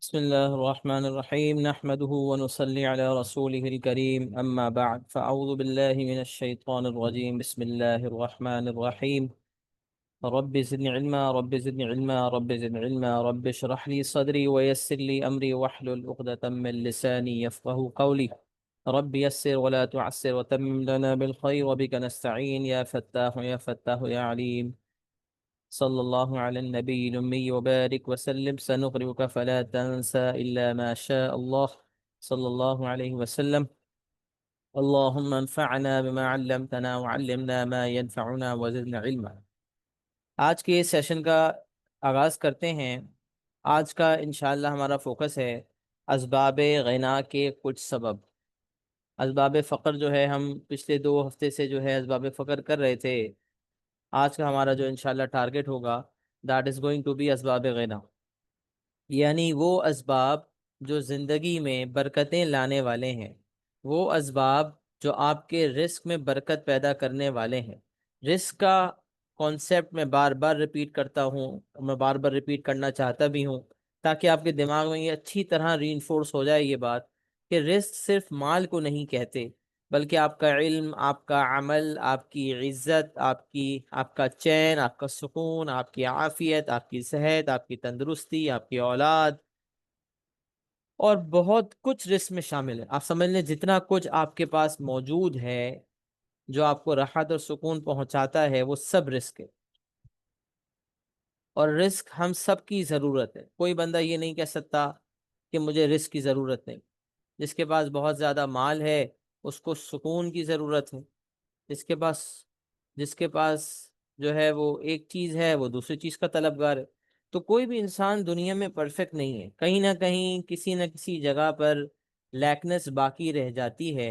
بسم الله الرحمن الرحيم نحمده ونصلي على رسوله الكريم أما بعد فأعوذ بالله من الشيطان الرجيم بسم الله الرحمن الرحيم رب زدني علما رب زدني علما رب زدني علما رب اشرح لي صدري ويسر لي أمري واحلل عقدة من لساني يفقه قولي رب يسر ولا تعسر وتمم لنا بالخير وبك نستعين يا فتاح يا فتاح يا عليم صلى الله على النبي الأمي وبارك وسلم سنقرئك فلا تنسى إلا ما شاء الله صلى الله عليه وسلم اللهم انفعنا بما علمتنا وعلمنا ما ينفعنا وزدنا علما۔ آج کے سیشن کا آغاز کرتے ہیں۔ آج کا انشاءاللہ ہمارا فوکس ہے اسباب غنا کے کچھ سبب۔ اسباب فقر جو ہے ہم پچھلے 2 ہفتے سے جو ہے اسباب فقر کر رہے تھے۔ آج کا ہمارا جو انشاءاللہ ٹارگٹ ہوگا that is going to be اسباب غنا، یعنی وہ اسباب جو زندگی میں برکتیں لانے والے ہیں، وہ اسباب جو آپ کے رزق میں برکت پیدا کرنے والے ہیں۔ رزق کا کانسیپٹ میں بار بار ریپیٹ کرتا ہوں، میں بار بار ریپیٹ کرنا چاہتا بھی ہوں تاکہ آپ کے دماغ میں یہ اچھی طرح ری انفورس ہو جائے یہ بات کہ رزق صرف مال کو نہیں کہتے، بلکہ آپ کا علم، آپ کا عمل، آپ کی عزت، آپ کا چین، آپ کا سکون، آپ کی عافیت، آپ کی صحت، آپ کی تندرستی، آپ کی اولاد اور بہت کچھ رزق میں شامل ہے۔ آپ سمجھ لیں جتنا کچھ آپ کے پاس موجود ہے جو آپ کو راحت اور سکون پہنچاتا ہے وہ سب رزق ہے، اور رزق ہم سب کی ضرورت ہے۔ کوئی بندہ یہ نہیں کہہ سکتا کہ مجھے رزق کی ضرورت نہیں۔ جس کے پاس بہت زیادہ مال ہے اس کو سکون کی ضرورت ہے، جس کے پاس جو ہے وہ ایک چیز ہے وہ دوسری چیز کا طلبگار ہے۔ تو کوئی بھی انسان دنیا میں پرفیکٹ نہیں ہے، کہیں نہ کہیں کسی نہ کسی جگہ پر لیکنس باقی رہ جاتی ہے،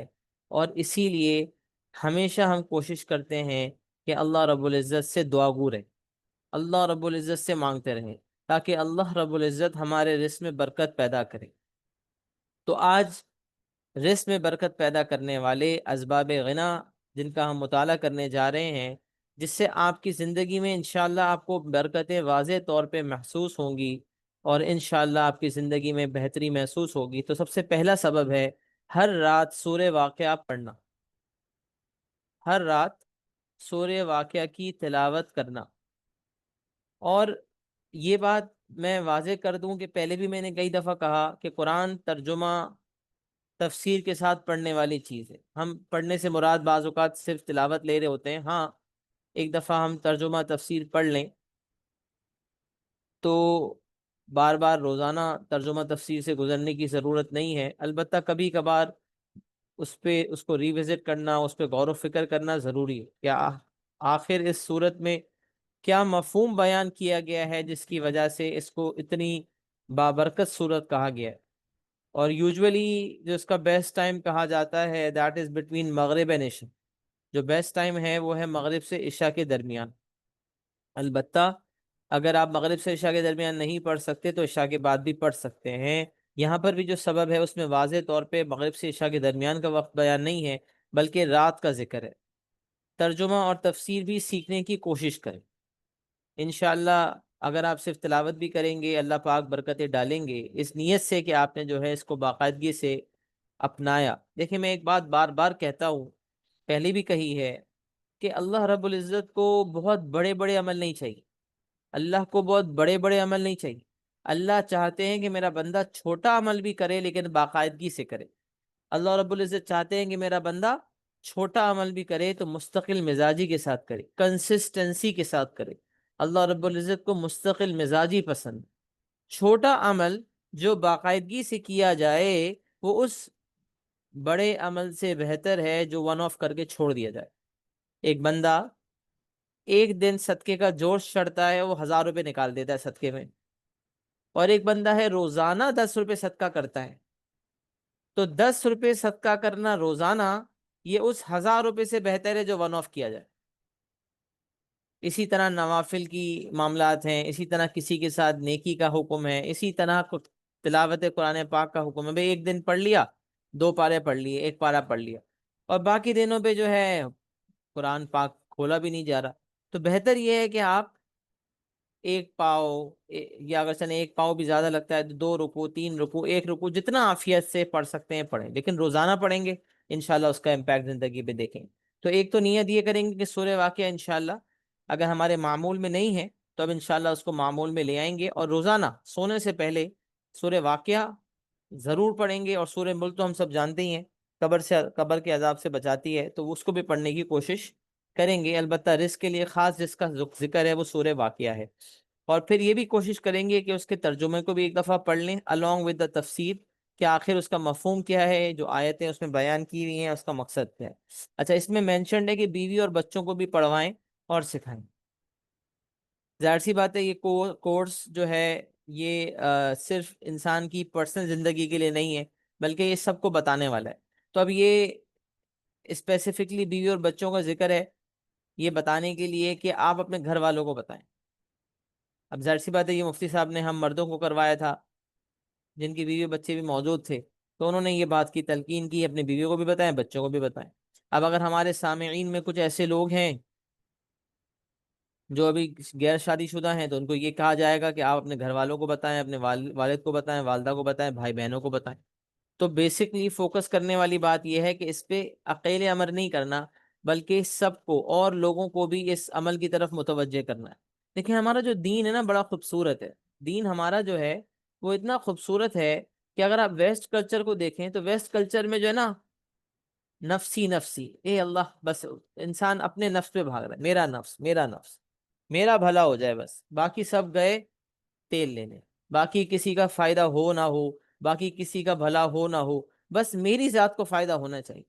اور اسی لیے ہمیشہ ہم کوشش کرتے ہیں کہ اللہ رب العزت سے دعا گو رہیں، اللہ رب العزت سے مانگتے رہیں تاکہ اللہ رب العزت ہمارے رزق میں برکت پیدا کرے۔ تو آج رزق میں برکت پیدا کرنے والے اسباب غنا جن کا ہم مطالعہ کرنے جا رہے ہیں، جس سے آپ کی زندگی میں انشاءاللہ آپ کو برکتیں واضح طور پہ محسوس ہوں گی، اور انشاءاللہ آپ کی زندگی میں بہتری محسوس ہوگی۔ تو سب سے پہلا سبب ہے ہر رات سورہ واقعہ پڑھنا، ہر رات سورہ واقعہ کی تلاوت کرنا۔ اور یہ بات میں واضح کر دوں کہ پہلے بھی میں نے کئی دفعہ کہا کہ قرآن ترجمہ تفسیر کے ساتھ پڑھنے والی چیز ہے۔ ہم پڑھنے سے مراد بعض اوقات صرف تلاوت لے رہے ہوتے ہیں، ہاں ایک دفعہ ہم ترجمہ تفسیر پڑھ لیں تو بار بار روزانہ ترجمہ تفسیر سے گزرنے کی ضرورت نہیں ہے، البتہ کبھی کبھار اس کو ریوزٹ کرنا، اس پہ غور و فکر کرنا ضروری ہے۔ کیا آخر اس صورت میں کیا مفہوم بیان کیا گیا ہے جس کی وجہ سے اس کو اتنی بابرکت صورت کہا گیا ہے؟ اور یوجولی جو اس کا بیسٹ ٹائم کہا جاتا ہے دیٹ از بٹوین مغرب اینڈ عشاء، جو بیسٹ ٹائم ہے وہ ہے مغرب سے عشاء کے درمیان۔ البتہ اگر آپ مغرب سے عشاء کے درمیان نہیں پڑھ سکتے تو عشاء کے بعد بھی پڑھ سکتے ہیں۔ یہاں پر بھی جو سبب ہے اس میں واضح طور پہ مغرب سے عشاء کے درمیان کا وقت بیان نہیں ہے بلکہ رات کا ذکر ہے۔ ترجمہ اور تفسیر بھی سیکھنے کی کوشش کریں انشاءاللہ۔ اگر آپ صرف تلاوت بھی کریں گے اللہ پاک برکتیں ڈالیں گے، اس نیت سے کہ آپ نے جو ہے اس کو باقاعدگی سے اپنایا۔ دیکھیں میں ایک بات بار بار کہتا ہوں، پہلے بھی کہی ہے کہ اللہ رب العزت کو بہت بڑے بڑے عمل نہیں چاہیے، اللہ کو بہت بڑے بڑے عمل نہیں چاہیے۔ اللہ چاہتے ہیں کہ میرا بندہ چھوٹا عمل بھی کرے لیکن باقاعدگی سے کرے۔ اللہ رب العزت چاہتے ہیں کہ میرا بندہ چھوٹا عمل بھی کرے تو مستقل مزاجی کے ساتھ کرے، کنسسٹنسی کے ساتھ کرے۔ اللہ رب العزت کو مستقل مزاجی پسند۔ چھوٹا عمل جو باقاعدگی سے کیا جائے وہ اس بڑے عمل سے بہتر ہے جو ون آف کر کے چھوڑ دیا جائے۔ ایک بندہ ایک دن صدقے کا جوش چڑھتا ہے، وہ 1000 روپے نکال دیتا ہے صدقے میں، اور ایک بندہ ہے روزانہ 10 روپے صدقہ کرتا ہے، تو 10 روپے صدقہ کرنا روزانہ یہ اس 1000 روپے سے بہتر ہے جو ون آف کیا جائے۔ اسی طرح نوافل کی معاملات ہیں، اسی طرح کسی کے ساتھ نیکی کا حکم ہے، اسی طرح تلاوت قرآن پاک کا حکم ہے۔ بھئی ایک دن پڑھ لیا، 2 پارے پڑھ لیے، 1 پارہ پڑھ لیا، اور باقی دنوں پہ جو ہے قرآن پاک کھولا بھی نہیں جا رہا، تو بہتر یہ ہے کہ آپ ایک پاؤ، یا اگر چلیں ایک پاؤ بھی زیادہ لگتا ہے تو 2 رکوع، 3 رکوع، 1 رکوع، جتنا عافیت سے پڑھ سکتے ہیں پڑھیں، لیکن روزانہ پڑھیں گے انشاءاللہ اس کا امپیکٹ زندگی پہ دیکھیں گے۔ تو ایک تو نیت یہ کریں گے کہ سورہ واقعہ انشاءاللہ اگر ہمارے معمول میں نہیں ہے تو اب انشاءاللہ اس کو معمول میں لے آئیں گے، اور روزانہ سونے سے پہلے سورہ واقعہ ضرور پڑھیں گے۔ اور سورہ ملک تو ہم سب جانتے ہی ہیں، قبر کے عذاب سے بچاتی ہے، تو اس کو بھی پڑھنے کی کوشش کریں گے۔ البتہ رزق کے لیے خاص جس کا ذکر ہے وہ سورہ واقعہ ہے۔ اور پھر یہ بھی کوشش کریں گے کہ اس کے ترجمے کو بھی ایک دفعہ پڑھ لیں along with the تفسیر، کہ آخر اس کا مفہوم کیا ہے، جو آیتیں اس میں بیان کی ہوئی ہیں اس کا مقصد کیا ہے۔ اچھا، اس میں مینشنڈ ہے کہ بیوی اور بچوں کو بھی پڑھوائیں اور سکھائیں۔ ظاہر سی بات ہے یہ کورس جو ہے یہ صرف انسان کی پرسنل زندگی کے لیے نہیں ہے، بلکہ یہ سب کو بتانے والا ہے۔ تو اب یہ اسپیسیفکلی بیوی اور بچوں کا ذکر ہے یہ بتانے کے لیے کہ آپ اپنے گھر والوں کو بتائیں۔ اب ظاہر سی بات ہے یہ مفتی صاحب نے ہم مردوں کو کروایا تھا جن کی بیوی بچے بھی موجود تھے، تو انہوں نے یہ بات کی تلقین کی اپنی بیویوں کو بھی بتائیں، بچوں کو بھی بتائیں۔ اب اگر ہمارے سامعین میں کچھ ایسے لوگ ہیں جو ابھی غیر شادی شدہ ہیں تو ان کو یہ کہا جائے گا کہ آپ اپنے گھر والوں کو بتائیں، اپنے والد کو بتائیں، والدہ کو بتائیں، بھائی بہنوں کو بتائیں۔ تو بیسکلی فوکس کرنے والی بات یہ ہے کہ اس پہ اکیلے عمل نہیں کرنا، بلکہ سب کو اور لوگوں کو بھی اس عمل کی طرف متوجہ کرنا ہے۔ دیکھیں ہمارا جو دین ہے نا بڑا خوبصورت ہے، دین ہمارا جو ہے وہ اتنا خوبصورت ہے کہ اگر آپ ویسٹ کلچر کو دیکھیں تو ویسٹ کلچر میں جو ہے نا نفسی نفسی، اے اللہ، بس انسان اپنے نفس پہ بھاگ رہا ہے، میرا نفس، میرا نفس، میرا بھلا ہو جائے بس، باقی سب گئے تیل لینے، باقی کسی کا فائدہ ہو نہ ہو، باقی کسی کا بھلا ہو نہ ہو، بس میری ذات کو فائدہ ہونا چاہیے،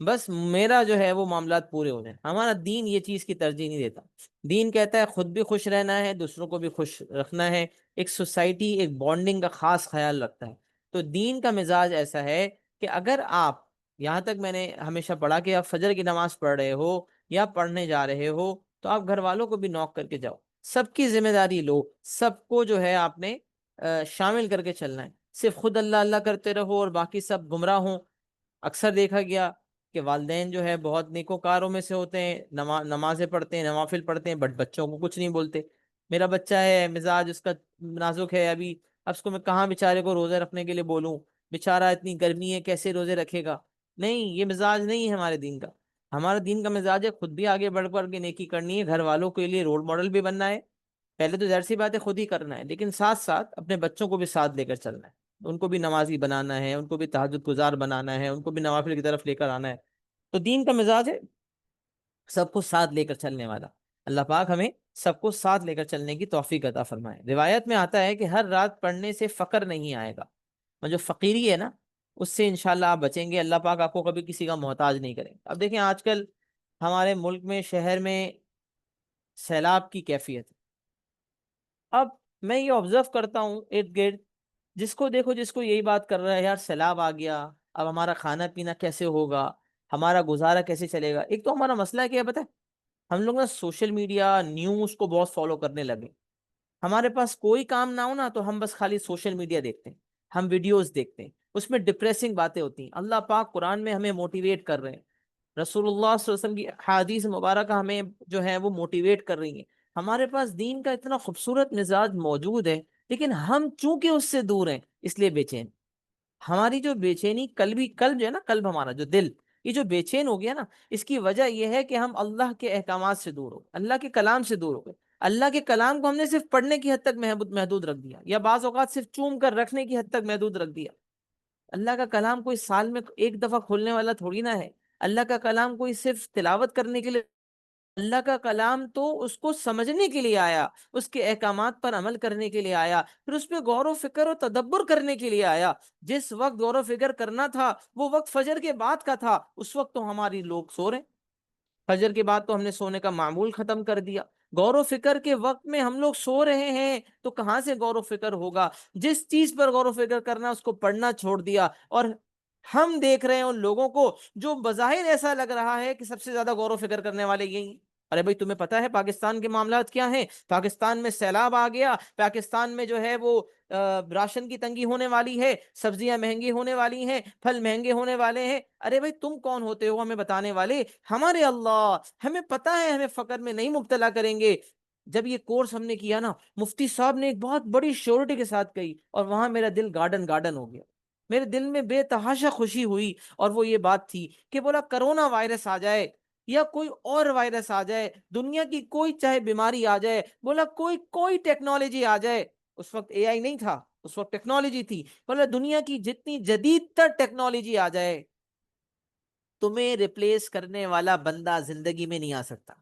بس میرا جو ہے وہ معاملات پورے ہو جائیں۔ ہمارا دین یہ چیز کی ترجیح نہیں دیتا۔ دین کہتا ہے خود بھی خوش رہنا ہے، دوسروں کو بھی خوش رکھنا ہے، ایک سوسائٹی، ایک بانڈنگ کا خاص خیال رکھتا ہے۔ تو دین کا مزاج ایسا ہے کہ اگر آپ، یہاں تک میں نے ہمیشہ پڑھا کہ آپ فجر کی نماز پڑھ رہے ہو یا پڑھنے جا رہے ہو تو آپ گھر والوں کو بھی نوک کر کے جاؤ، سب کی ذمہ داری لو، سب کو جو ہے آپ نے شامل کر کے چلنا ہے۔ صرف خود اللہ اللہ کرتے رہو اور باقی سب گمراہ ہوں۔ اکثر دیکھا گیا کہ والدین جو ہے بہت نیکوکاروں میں سے ہوتے ہیں، نمازیں پڑھتے ہیں، نوافل پڑھتے ہیں، بٹ بچوں کو کچھ نہیں بولتے۔ میرا بچہ ہے، مزاج اس کا نازک ہے ابھی، اب اس کو میں کہاں بیچارے کو روزے رکھنے کے لیے بولوں؟ بیچارہ اتنی گرمی ہے کیسے روزے رکھے گا؟ نہیں، یہ مزاج نہیں ہے ہمارے دین کا۔ ہمارا دین کا مزاج ہے خود بھی آگے بڑھ کر کے نیکی کرنی ہے، گھر والوں کے لیے رول ماڈل بھی بننا ہے۔ پہلے تو ظاہر سی بات ہے خود ہی کرنا ہے، لیکن ساتھ ساتھ اپنے بچوں کو بھی ساتھ لے کر چلنا ہے، ان کو بھی نمازی بنانا ہے، ان کو بھی تہجد گزار بنانا ہے، ان کو بھی نوافل کی طرف لے کر آنا ہے۔ تو دین کا مزاج ہے سب کو ساتھ لے کر چلنے والا۔ اللہ پاک ہمیں سب کو ساتھ لے کر چلنے کی توفیق عطا فرمائے۔ روایت میں آتا ہے کہ ہر رات پڑھنے سے فقر نہیں آئے گا، اور جو فقیری ہے نا اس سے انشاءاللہ آپ بچیں گے، اللہ پاک آپ کو کبھی کسی کا محتاج نہیں کریں گے۔ اب دیکھیں آج کل ہمارے ملک میں، شہر میں سیلاب کی کیفیت ہے۔ اب میں یہ آبزرو کرتا ہوں ارد گرد، جس کو دیکھو جس کو یہی بات کر رہا ہے، یار سیلاب آ گیا، اب ہمارا کھانا پینا کیسے ہوگا، ہمارا گزارا کیسے چلے گا۔ ایک تو ہمارا مسئلہ کیا ہے پتہ ہے؟ ہم لوگ نا سوشل میڈیا نیوز کو بہت فالو کرنے لگے۔ ہمارے پاس کوئی کام نہ ہو نا تو ہم بس خالی سوشل میڈیا دیکھتے ہیں، ہم ویڈیوز دیکھتے ہیں، اس میں ڈپریسنگ باتیں ہوتی ہیں۔ اللہ پاک قرآن میں ہمیں موٹیویٹ کر رہے ہیں، رسول اللہ صلی اللہ علیہ وسلم کی حدیث مبارکہ ہمیں جو ہے وہ موٹیویٹ کر رہی ہیں۔ ہمارے پاس دین کا اتنا خوبصورت مزاج موجود ہے، لیکن ہم چونکہ اس سے دور ہیں اس لیے بے چین۔ ہماری جو بے چینی قلب جو ہے نا، قلب ہمارا جو دل، یہ جو بے چین ہو گیا نا، اس کی وجہ یہ ہے کہ ہم اللہ کے احکامات سے دور ہو گئے، اللہ کے کلام سے دور ہو گئے۔ اللہ کے کلام کو ہم نے صرف پڑھنے کی حد تک محدود رکھ دیا، یا بعض اوقات صرف چوم کر رکھنے کی حد تک محدود رکھ دیا۔ اللہ کا کلام کوئی سال میں ایک دفعہ کھولنے والا تھوڑی نہ ہے۔ اللہ کا کلام کوئی صرف تلاوت کرنے کے لیے، اللہ کا کلام تو اس کو سمجھنے کے لیے آیا، اس کے احکامات پر عمل کرنے کے لیے آیا، پھر اس پہ غور و فکر و تدبر کرنے کے لیے آیا۔ جس وقت غور و فکر کرنا تھا وہ وقت فجر کے بعد کا تھا، اس وقت تو ہماری لوگ سو رہے ہیں۔ فجر کے بعد تو ہم نے سونے کا معمول ختم کر دیا۔ غور و فکر کے وقت میں ہم لوگ سو رہے ہیں تو کہاں سے غور و فکر ہوگا؟ جس چیز پر غور و فکر کرنا اس کو پڑھنا چھوڑ دیا، اور ہم دیکھ رہے ہیں ان لوگوں کو جو بظاہر ایسا لگ رہا ہے کہ سب سے زیادہ غور و فکر کرنے والے یہی ہیں۔ ارے بھائی تمہیں پتا ہے پاکستان کے معاملات کیا ہیں؟ پاکستان میں سیلاب آ گیا، پاکستان میں جو ہے وہ راشن کی تنگی ہونے والی ہے، سبزیاں مہنگی ہونے والی ہیں، پھل مہنگے ہونے والے ہیں۔ ارے بھائی تم کون ہوتے ہو ہمیں بتانے والے؟ ہمارے اللہ، ہمیں پتا ہے ہمیں فقر میں نہیں مبتلا کریں گے۔ جب یہ کورس ہم نے کیا نا، مفتی صاحب نے ایک بہت بڑی شیورٹی کے ساتھ کہی، اور وہاں میرا دل گارڈن گارڈن ہو گیا، میرے دل میں بے تحاشا خوشی ہوئی، اور وہ یہ بات تھی کہ بولا کرونا وائرس آ جائے یا کوئی اور وائرس آ جائے، دنیا کی کوئی چاہے بیماری آ جائے، بولا کوئی ٹیکنالوجی آ جائے، اس وقت اے آئی نہیں تھا، اس وقت ٹیکنالوجی تھی، بولا دنیا کی جتنی جدید تر ٹیکنالوجی آ جائے، تمہیں ریپلیس کرنے والا بندہ زندگی میں نہیں آ سکتا،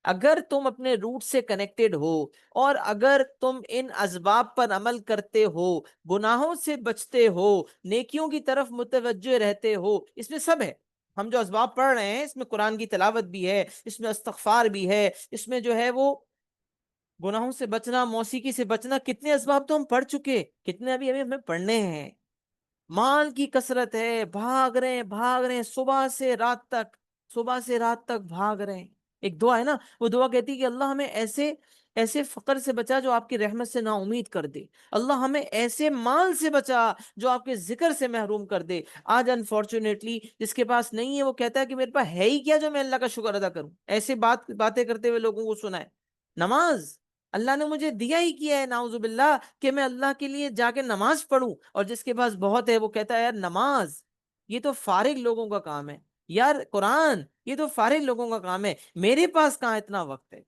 اگر تم اپنے روٹ سے کنیکٹڈ ہو، اور اگر تم ان اسباب پر عمل کرتے ہو، گناہوں سے بچتے ہو، نیکیوں کی طرف متوجہ رہتے ہو، اس میں سب ہے، ہم جو اسباب پڑھ رہے ہیں اس میں قرآن کی تلاوت بھی ہے، اس میں استغفار بھی ہے، اس میں جو ہے وہ گناہوں سے بچنا، موسیقی سے بچنا، کتنے اسباب تو ہم پڑھ چکے، کتنے ابھی ابھی ہمیں پڑھنے ہیں، مال کی کثرت ہے، بھاگ رہے ہیں صبح سے رات تک، صبح سے رات تک بھاگ رہے ہیں۔ ایک دعا ہے نا، وہ دعا کہتی ہے کہ اللہ ہمیں ایسے ایسے فقر سے بچا جو آپ کی رحمت سے نا امید کر دے، اللہ ہمیں ایسے مال سے بچا جو آپ کے ذکر سے محروم کر دے۔ آج انفارچونیٹلی جس کے پاس نہیں ہے وہ کہتا ہے کہ میرے پاس ہے ہی کیا جو میں اللہ کا شکر ادا کروں، ایسے باتیں کرتے ہوئے لوگوں کو سنا ہے۔ نماز اللہ نے مجھے دیا ہی کیا ہے، نعوذ باللہ، کہ میں اللہ کے لیے جا کے نماز پڑھوں، اور جس کے پاس بہت ہے وہ کہتا ہے یار نماز یہ تو فارغ لوگوں کا کام ہے، یار قرآن یہ تو فارغ لوگوں کا کام ہے، میرے پاس کہاں اتنا وقت ہے۔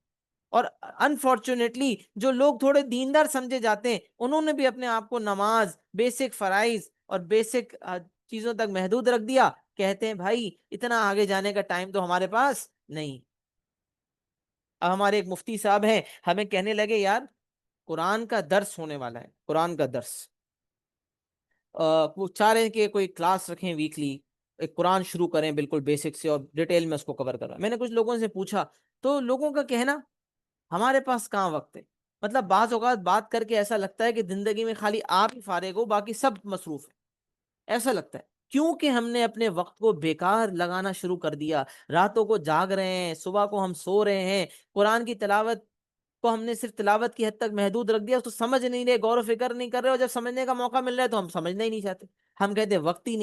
اور انفارچونیٹلی جو لوگ تھوڑے دیندار سمجھے جاتے ہیں انہوں نے بھی اپنے آپ کو نماز، بیسک فرائض اور بیسک چیزوں تک محدود رکھ دیا، کہتے ہیں بھائی اتنا آگے جانے کا ٹائم تو ہمارے پاس نہیں۔ اب ہمارے ایک مفتی صاحب ہیں، ہمیں کہنے لگے یار قرآن کا درس ہونے والا ہے، قرآن کا درس، وہ چاہ رہے ہیں کہ کوئی کلاس رکھیں ویکلی، ایک قرآن شروع کریں بالکل بیسک سے اور ڈیٹیل میں اس کو کور کریں۔ میں نے کچھ لوگوں سے پوچھا تو لوگوں کا کہنا ہمارے پاس کہاں وقت ہے، مطلب بعض اوقات بات کر کے ایسا لگتا ہے کہ زندگی میں خالی آپ ہی فارغ ہو، باقی سب مصروف ہیں، ایسا لگتا ہے کیونکہ ہم نے اپنے وقت کو بیکار لگانا شروع کر دیا، راتوں کو جاگ رہے ہیں، صبح کو ہم سو رہے ہیں، قرآن کی تلاوت کو ہم نے صرف تلاوت کی حد تک محدود رکھ دیا، اس کو سمجھ نہیں رہے، غور و فکر نہیں کر رہے، اور جب سمجھنے کا موقع مل رہا ہے تو ہم سمجھنا ہی نہیں چاہتے، ہم کہتے ہیں وقت ہی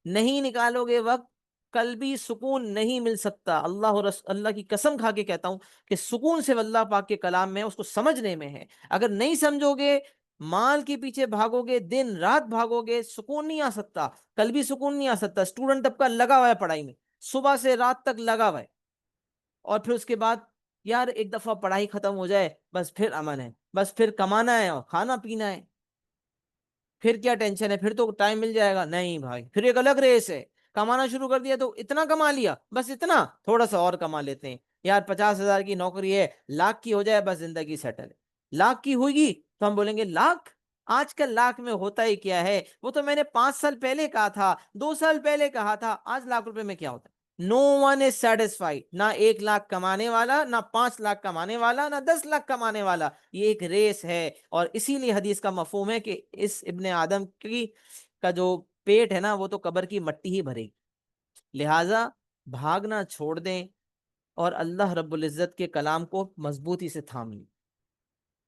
نہیں نکالو گے وقت، قلبی سکون نہیں مل سکتا۔ اللہ کی قسم کھا کے کہتا ہوں کہ سکون سے اللہ پاک کے کلام میں اس کو سمجھنے میں ہے، اگر نہیں سمجھو گے، مال کے پیچھے بھاگو گے، دن رات بھاگو گے، سکون نہیں آ سکتا، قلبی سکون نہیں آ سکتا۔ اسٹوڈنٹ طبقہ لگا ہوا ہے پڑھائی میں، صبح سے رات تک لگا ہوا ہے، اور پھر اس کے بعد یار ایک دفعہ پڑھائی ختم ہو جائے بس پھر امن ہے، بس پھر کمانا ہے اور کھانا پینا ہے، پھر کیا ٹینشن ہے، پھر تو ٹائم مل جائے گا، نہیں بھائی پھر ایک الگ ریس ہے، کمانا شروع کر دیا تو اتنا کما لیا، بس اتنا، تھوڑا سا اور کما لیتے ہیں، یار 50,000 کی نوکری ہے، لاکھ کی ہو جائے بس زندگی سیٹل ہے، لاکھ کی ہوگی تو ہم بولیں گے لاکھ، آج کل لاکھ میں ہوتا ہی کیا ہے، وہ تو میں نے 5 سال پہلے کہا تھا، 2 سال پہلے کہا تھا، آج لاکھ روپے میں کیا ہوتا ہے؟ نو ون از سیٹسفائیڈ، نہ 1 لاکھ کمانے والا، نہ 5 لاکھ کمانے والا، نہ 10 لاکھ کمانے والا، یہ ایک ریس ہے، اور اسی لیے حدیث کا مفہوم ہے کہ اس ابن آدم کی کا جو پیٹ ہے نا وہ تو قبر کی مٹی ہی بھرے گی، لہٰذا بھاگنا چھوڑ دیں اور اللہ رب العزت کے کلام کو مضبوطی سے تھام لیں۔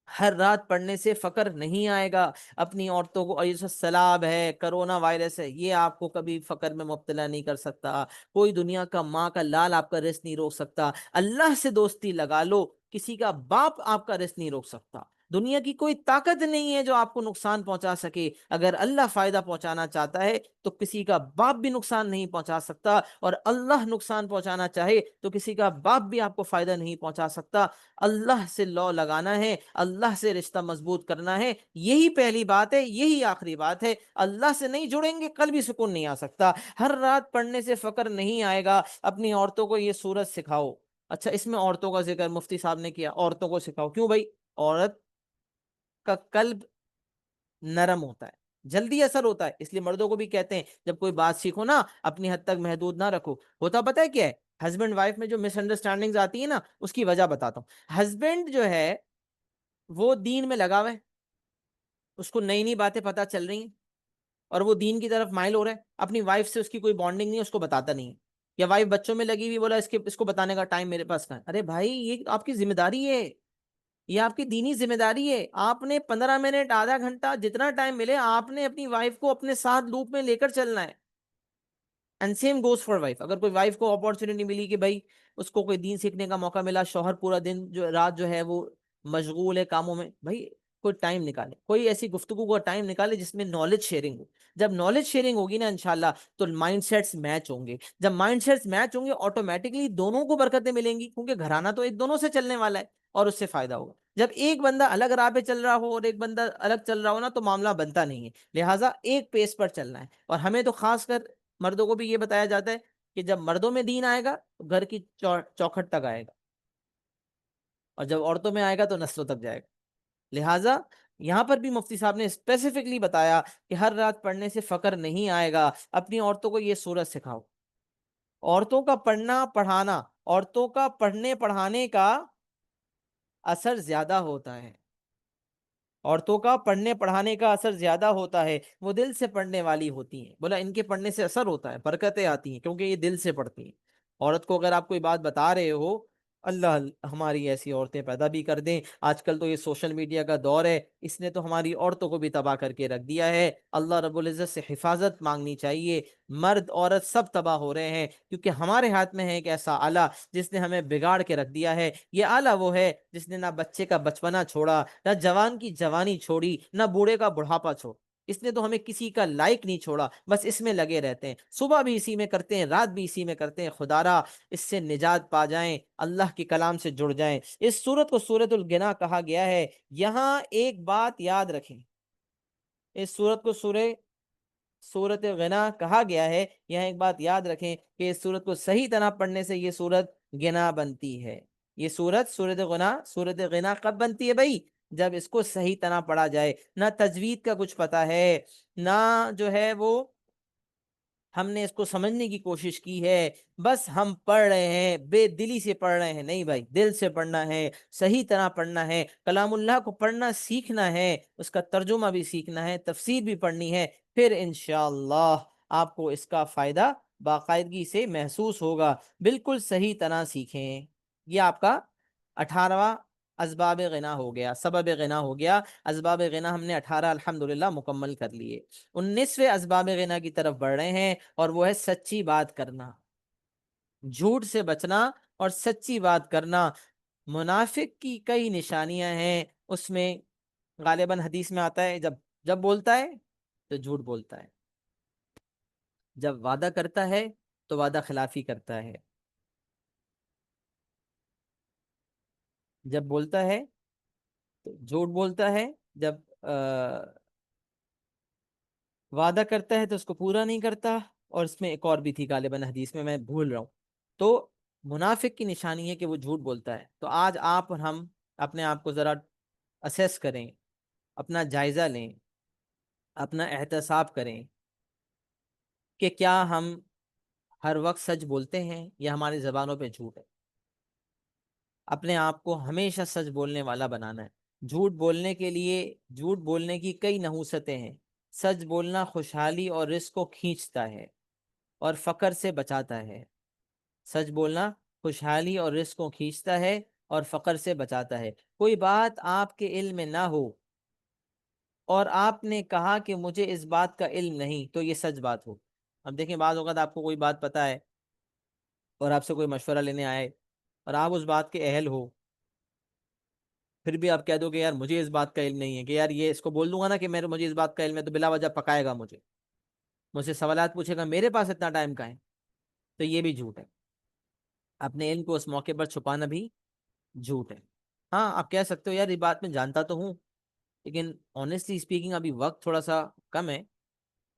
ہر رات پڑھنے سے فقر نہیں آئے گا، اپنی عورتوں کو، اور یہ سیلاب ہے، کرونا وائرس ہے، یہ آپ کو کبھی فقر میں مبتلا نہیں کر سکتا، کوئی دنیا کا ماں کا لال آپ کا رزق نہیں روک سکتا، اللہ سے دوستی لگا لو، کسی کا باپ آپ کا رزق نہیں روک سکتا، دنیا کی کوئی طاقت نہیں ہے جو آپ کو نقصان پہنچا سکے، اگر اللہ فائدہ پہنچانا چاہتا ہے تو کسی کا باپ بھی نقصان نہیں پہنچا سکتا، اور اللہ نقصان پہنچانا چاہے تو کسی کا باپ بھی آپ کو فائدہ نہیں پہنچا سکتا۔ اللہ سے لو لگانا ہے، اللہ سے رشتہ مضبوط کرنا ہے، یہی پہلی بات ہے، یہی آخری بات ہے، اللہ سے نہیں جڑیں گے قلبی سکون نہیں آ سکتا، ہر رات پڑھنے سے فقر نہیں آئے گا، اپنی عورتوں کو یہ سورت سکھاؤ۔ اچھا اس میں عورتوں کا ذکر مفتی صاحب نے کیا، عورتوں کو سکھاؤ، کیوں بھائی؟ عورت کا قلب نرم ہوتا ہے، جلدی اثر ہوتا ہے، اس لیے مردوں کو بھی کہتے ہیں جب کوئی بات سیکھو نا اپنی حد تک محدود نہ رکھو، ہوتا پتہ ہے کیا ہے؟ ہسبینڈ وائف میں جو مس انڈرسٹینڈنگ آتی ہے نا اس کی وجہ بتاتا ہوں۔ ہسبینڈ جو ہے وہ دین میں لگا ہوا ہے، اس کو نئی نئی باتیں پتہ چل رہی ہیں اور وہ دین کی طرف مائل ہو رہا ہے، اپنی وائف سے اس کی کوئی بانڈنگ نہیں ہے، اس کو بتاتا نہیں ہے، یا وائف بچوں میں لگی ہوئی، بولا اس کو بتانے کا ٹائم میرے پاس کہاں ہے؟ ارے بھائی یہ آپ کی ذمہ داری ہے، یہ آپ کی دینی ذمہ داری ہے، آپ نے 15 منٹ، آدھا گھنٹہ، جتنا ٹائم ملے آپ نے اپنی وائف کو اپنے ساتھ لوپ میں لے کر چلنا ہے، and same goes for wife. اگر کوئی وائف کو اپورچونیٹی ملی کہ بھائی اس کو کوئی دین سیکھنے کا موقع ملا، شوہر پورا دن جو رات جو ہے وہ مشغول ہے کاموں میں، بھائی کوئی ٹائم نکالے، کوئی ایسی گفتگو کا ٹائم نکالے جس میں نالج شیئرنگ ہو. جب نالج شیئرنگ ہوگی نا انشاءاللہ تو مائنڈ سیٹس میچ ہوں گے. جب مائنڈ سیٹس میچ ہوں گے آٹومیٹکلی دونوں کو برکتیں ملیں گی، کیونکہ گھرانہ تو ایک دونوں سے چلنے والا ہے اور اس سے فائدہ ہوگا. جب ایک بندہ الگ راہ پہ چل رہا ہو اور ایک بندہ الگ چل رہا ہو نا تو معاملہ بنتا نہیں ہے. لہٰذا ایک پیس پر چلنا ہے. اور ہمیں تو خاص کر مردوں کو بھی یہ بتایا جاتا ہے کہ جب مردوں میں دین آئے گا تو گھر کی چوکھٹ تک آئے گا، اور جب عورتوں میں آئے گا تو نسلوں تک جائے گا. لہٰذا یہاں پر بھی مفتی صاحب نے اسپیسیفکلی بتایا کہ ہر رات پڑھنے سے فقر نہیں آئے گا. اپنی عورتوں کو یہ سورت سکھاؤ. عورتوں کا پڑھنا پڑھانا، عورتوں کا پڑھنے پڑھانے کا اثر زیادہ ہوتا ہے. عورتوں کا پڑھنے پڑھانے کا اثر زیادہ ہوتا ہے. وہ دل سے پڑھنے والی ہوتی ہیں. بولا ان کے پڑھنے سے اثر ہوتا ہے، برکتیں آتی ہیں کیونکہ یہ دل سے پڑھتی ہیں. عورت کو اگر آپ کوئی بات بتا رہے ہو، اللہ ہماری ایسی عورتیں پیدا بھی کر دیں. آج کل تو یہ سوشل میڈیا کا دور ہے، اس نے تو ہماری عورتوں کو بھی تباہ کر کے رکھ دیا ہے. اللہ رب العزت سے حفاظت مانگنی چاہیے. مرد عورت سب تباہ ہو رہے ہیں کیونکہ ہمارے ہاتھ میں ہے ایک ایسا آلہ جس نے ہمیں بگاڑ کے رکھ دیا ہے. یہ آلہ وہ ہے جس نے نہ بچے کا بچپنا چھوڑا، نہ جوان کی جوانی چھوڑی، نہ بوڑھے کا بڑھاپا چھوڑا. اس نے تو ہمیں کسی کا لائق نہیں چھوڑا، بس اس میں لگے رہتے ہیں. صبح بھی اسی میں کرتے ہیں، رات بھی اسی میں کرتے ہیں. خدارا اس سے نجات پا جائیں، اللہ کے کلام سے جڑ جائیں. اس سورت کو سورت الغنا کہا گیا ہے. یہاں ایک بات یاد رکھیں، اس سورت کو سورت غنا کہا گیا ہے. یہاں ایک بات یاد رکھیں کہ اس سورت کو صحیح طرح پڑھنے سے یہ سورت غنا بنتی ہے. یہ سورت غنا کب بنتی ہے بھائی؟ جب اس کو صحیح طرح پڑھا جائے. نہ تجوید کا کچھ پتا ہے، نہ جو ہے وہ ہم نے اس کو سمجھنے کی کوشش کی ہے، بس ہم پڑھ رہے ہیں، بے دلی سے پڑھ رہے ہیں. نہیں بھائی، دل سے پڑھنا ہے، صحیح طرح پڑھنا ہے. کلام اللہ کو پڑھنا سیکھنا ہے، اس کا ترجمہ بھی سیکھنا ہے، تفسیر بھی پڑھنی ہے. پھر انشاءاللہ آپ کو اس کا فائدہ باقاعدگی سے محسوس ہوگا. بالکل صحیح طرح سیکھیں. یہ آپ کا 18واں اسباب غنا ہو گیا، سبب غنا ہو گیا. اسباب غنا ہم نے 18 الحمدللہ مکمل کر لیے. 19ویں اسباب غنا کی طرف بڑھ رہے ہیں، اور وہ ہے سچی بات کرنا، جھوٹ سے بچنا اور سچی بات کرنا. منافق کی کئی نشانیاں ہیں. اس میں غالباً حدیث میں آتا ہے جب جب بولتا ہے تو جھوٹ بولتا ہے، جب وعدہ کرتا ہے تو وعدہ خلافی کرتا ہے، جب بولتا ہے تو جھوٹ بولتا ہے، جب وعدہ کرتا ہے تو اس کو پورا نہیں کرتا. اور اس میں ایک اور بھی تھی غالباً حدیث میں بھول رہا ہوں. تو منافق کی نشانی ہے کہ وہ جھوٹ بولتا ہے. تو آج آپ اور ہم اپنے آپ کو ذرا اسیس کریں، اپنا جائزہ لیں، اپنا احتساب کریں کہ کیا ہم ہر وقت سچ بولتے ہیں یا ہماری زبانوں پہ جھوٹ ہے. اپنے آپ کو ہمیشہ سچ بولنے والا بنانا ہے. جھوٹ بولنے کے لیے، جھوٹ بولنے کی کئی نحوستیں ہیں. سچ بولنا خوشحالی اور رزق کو کھینچتا ہے اور فقر سے بچاتا ہے. سچ بولنا خوشحالی اور رزق کو کھینچتا ہے اور فقر سے بچاتا ہے. کوئی بات آپ کے علم میں نہ ہو اور آپ نے کہا کہ مجھے اس بات کا علم نہیں، تو یہ سچ بات ہو. اب دیکھیں، بعض اوقات آپ کو کوئی بات پتا ہے اور آپ سے کوئی مشورہ لینے آئے اور آپ اس بات کے اہل ہو، پھر بھی آپ کہہ دو کہ یار مجھے اس بات کا علم نہیں ہے، کہ یار یہ اس کو بول دوں گا نا کہ مجھے اس بات کا علم ہے تو بلا وجہ پکائے گا، مجھ سے سوالات پوچھے گا، میرے پاس اتنا ٹائم کہاں ہے. تو یہ بھی جھوٹ ہے. اپنے علم کو اس موقع پر چھپانا بھی جھوٹ ہے. ہاں آپ کہہ سکتے ہو یار یہ بات میں جانتا تو ہوں، لیکن آنیسٹلی اسپیکنگ ابھی وقت تھوڑا سا کم ہے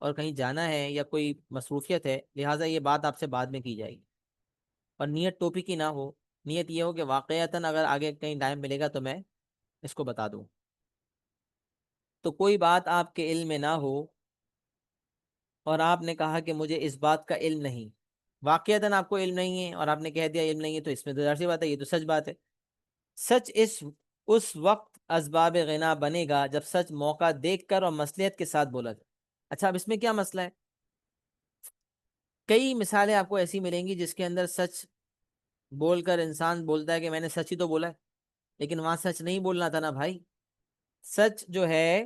اور کہیں جانا ہے یا کوئی مصروفیت ہے، لہٰذا یہ بات آپ سے بعد میں کی جائے گی. اور نیت ٹاپک کی نہ ہو، نیت یہ ہو کہ واقعتاً اگر آگے کہیں ٹائم ملے گا تو میں اس کو بتا دوں. تو کوئی بات آپ کے علم میں نہ ہو اور آپ نے کہا کہ مجھے اس بات کا علم نہیں، واقعتاً آپ کو علم نہیں ہے اور آپ نے کہہ دیا علم نہیں ہے، تو اس میں تو ظاہر سی بات ہے یہ تو سچ بات ہے. سچ اس وقت اسباب غنا بنے گا جب سچ موقع دیکھ کر اور مصلحت کے ساتھ بولا جائے. اچھا اب اس میں کیا مسئلہ ہے؟ کئی مثالیں آپ کو ایسی ملیں گی جس کے اندر سچ بول کر انسان بولتا ہے کہ میں نے سچ ہی تو بولا ہے، لیکن وہاں سچ نہیں بولنا تھا نا بھائی. سچ جو ہے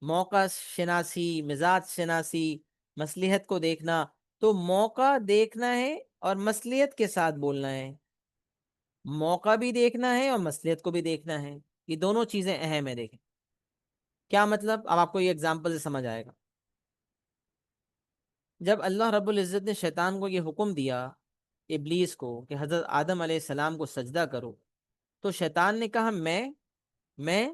موقع شناسی، مزاج شناسی، مصلحت کو دیکھنا. تو موقع دیکھنا ہے اور مصلحت کے ساتھ بولنا ہے. موقع بھی دیکھنا ہے اور مصلحت کو بھی دیکھنا ہے، یہ دونوں چیزیں اہم ہے. دیکھیں کیا مطلب، اب آپ کو یہ اگزامپل سے سمجھ آئے گا. جب اللہ رب العزت نے شیطان کو یہ حکم دیا، ابلیس کو، کہ حضرت آدم علیہ السلام کو سجدہ کرو، تو شیطان نے کہا میں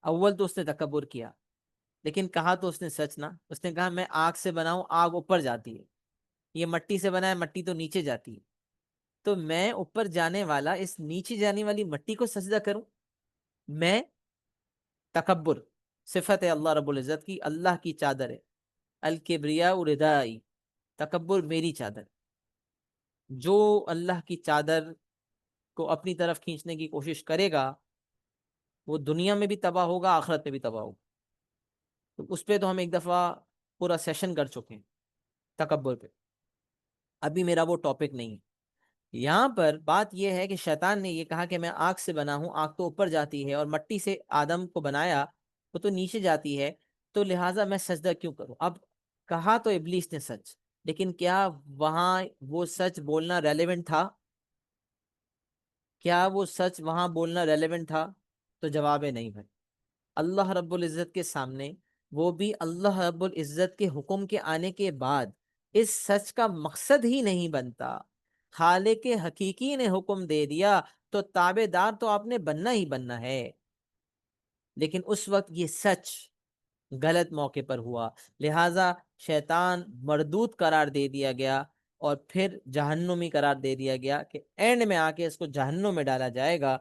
اول تو اس نے تکبر کیا، لیکن کہا تو اس نے سچ نہ. اس نے کہا میں آگ سے بناؤں، آگ اوپر جاتی ہے، یہ مٹی سے بنا ہے، مٹی تو نیچے جاتی ہے، تو میں اوپر جانے والا اس نیچے جانے والی مٹی کو سجدہ کروں؟ میں تکبر صفت ہے اللہ رب العزت کی، اللہ کی چادر ہے. الکبریاء ردائی، تکبر میری چادر. جو اللہ کی چادر کو اپنی طرف کھینچنے کی کوشش کرے گا وہ دنیا میں بھی تباہ ہوگا، آخرت میں بھی تباہ ہوگا. تو اس پہ تو ہم ایک دفعہ پورا سیشن کر چکے ہیں، تکبر پہ. ابھی میرا وہ ٹاپک نہیں ہے. یہاں پر بات یہ ہے کہ شیطان نے یہ کہا کہ میں آگ سے بنا ہوں، آگ تو اوپر جاتی ہے، اور مٹی سے آدم کو بنایا وہ تو نیچے جاتی ہے، تو لہٰذا میں سجدہ کیوں کروں. اب کہا تو ابلیس نے سچ، لیکن کیا وہاں وہ سچ بولنا ریلیونٹ تھا؟ کیا وہ سچ وہاں بولنا ریلیونٹ تھا؟ تو جواب ہے نہیں بھائی. اللہ رب العزت کے سامنے، وہ بھی اللہ رب العزت کے حکم کے آنے کے بعد، اس سچ کا مقصد ہی نہیں بنتا. خالق حقیقی نے حکم دے دیا تو تابع دار تو آپ نے بننا ہی بننا ہے. لیکن اس وقت یہ سچ غلط موقع پر ہوا، لہٰذا شیطان مردود قرار دے دیا گیا، اور پھر جہنمی قرار دے دیا گیا کہ اینڈ میں آ کے اس کو جہنم میں ڈالا جائے گا.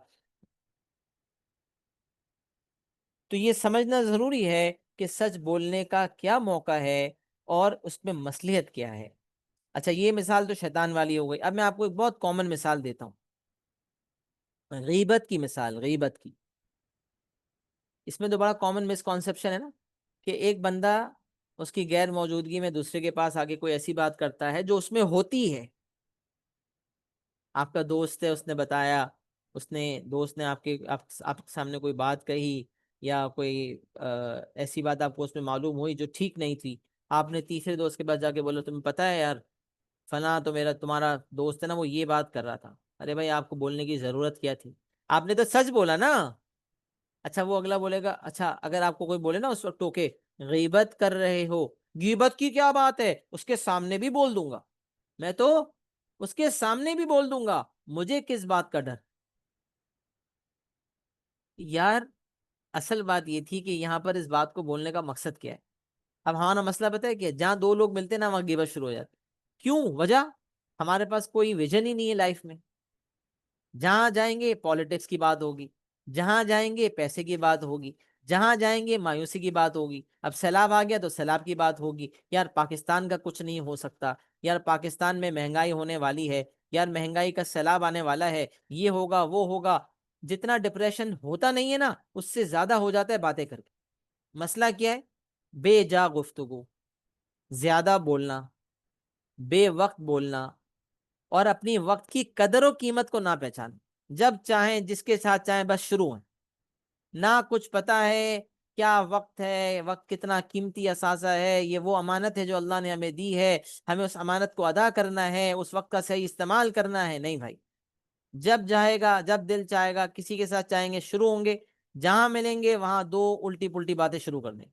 تو یہ سمجھنا ضروری ہے کہ سچ بولنے کا کیا موقع ہے اور اس میں مصلحت کیا ہے. اچھا یہ مثال تو شیطان والی ہو گئی. اب میں آپ کو ایک بہت کامن مثال دیتا ہوں، غیبت کی مثال. غیبت کی، اس میں تو بڑا کامن مسکانسیپشن ہے نا، کہ ایک بندہ اس کی غیر موجودگی میں دوسرے کے پاس آ کے کوئی ایسی بات کرتا ہے جو اس میں ہوتی ہے. آپ کا دوست ہے، اس نے بتایا، دوست نے آپ کے سامنے کوئی بات کہی، یا کوئی ایسی بات آپ کو اس میں معلوم ہوئی جو ٹھیک نہیں تھی. آپ نے تیسرے دوست کے پاس جا کے بولا تمہیں پتا ہے یار فلاں تو تمہارا دوست ہے نا، وہ یہ بات کر رہا تھا. ارے بھائی آپ کو بولنے کی ضرورت کیا تھی؟ آپ نے تو سچ بولا نا. اچھا وہ اگلا بولے گا، اچھا اگر آپ کو کوئی بولے نا اس وقت ٹوکے، غیبت کر رہے ہو، غیبت کی کیا بات ہے، اس کے سامنے بھی بول دوں گا، میں تو اس کے سامنے بھی بول دوں گا، مجھے کس بات کا ڈر. یار اصل بات یہ تھی کہ یہاں پر اس بات کو بولنے کا مقصد کیا ہے. اب ہمارا مسئلہ پتہ ہے کہ جہاں دو لوگ ملتے ہیں نا وہاں غیبت شروع ہو جاتی. کیوں؟ وجہ ہمارے پاس کوئی ویژن ہی نہیں ہے لائف میں. جہاں جائیں گے پالیٹکس کی بات ہوگی، جہاں جائیں گے پیسے کی بات ہوگی، جہاں جائیں گے مایوسی کی بات ہوگی. اب سیلاب آ گیا تو سیلاب کی بات ہوگی، یار پاکستان کا کچھ نہیں ہو سکتا، یار پاکستان میں مہنگائی ہونے والی ہے، یار مہنگائی کا سیلاب آنے والا ہے، یہ ہوگا وہ ہوگا. جتنا ڈپریشن ہوتا نہیں ہے نا اس سے زیادہ ہو جاتا ہے باتیں کر کے. مسئلہ کیا ہے؟ بے جا گفتگو، زیادہ بولنا، بے وقت بولنا، اور اپنی وقت کی قدر و قیمت کو نہ پہچان. جب چاہیں جس کے ساتھ چاہیں بس شروع ہیں، نہ کچھ پتا ہے کیا وقت ہے، وقت کتنا قیمتی اثاثہ ہے، یہ وہ امانت ہے جو اللہ نے ہمیں دی ہے، ہمیں اس امانت کو ادا کرنا ہے، اس وقت کا صحیح استعمال کرنا ہے. نہیں بھائی، جب جائے گا، جب دل چاہے گا، کسی کے ساتھ چاہیں گے شروع ہوں گے، جہاں ملیں گے وہاں دو الٹی پلٹی باتیں شروع کر دیں.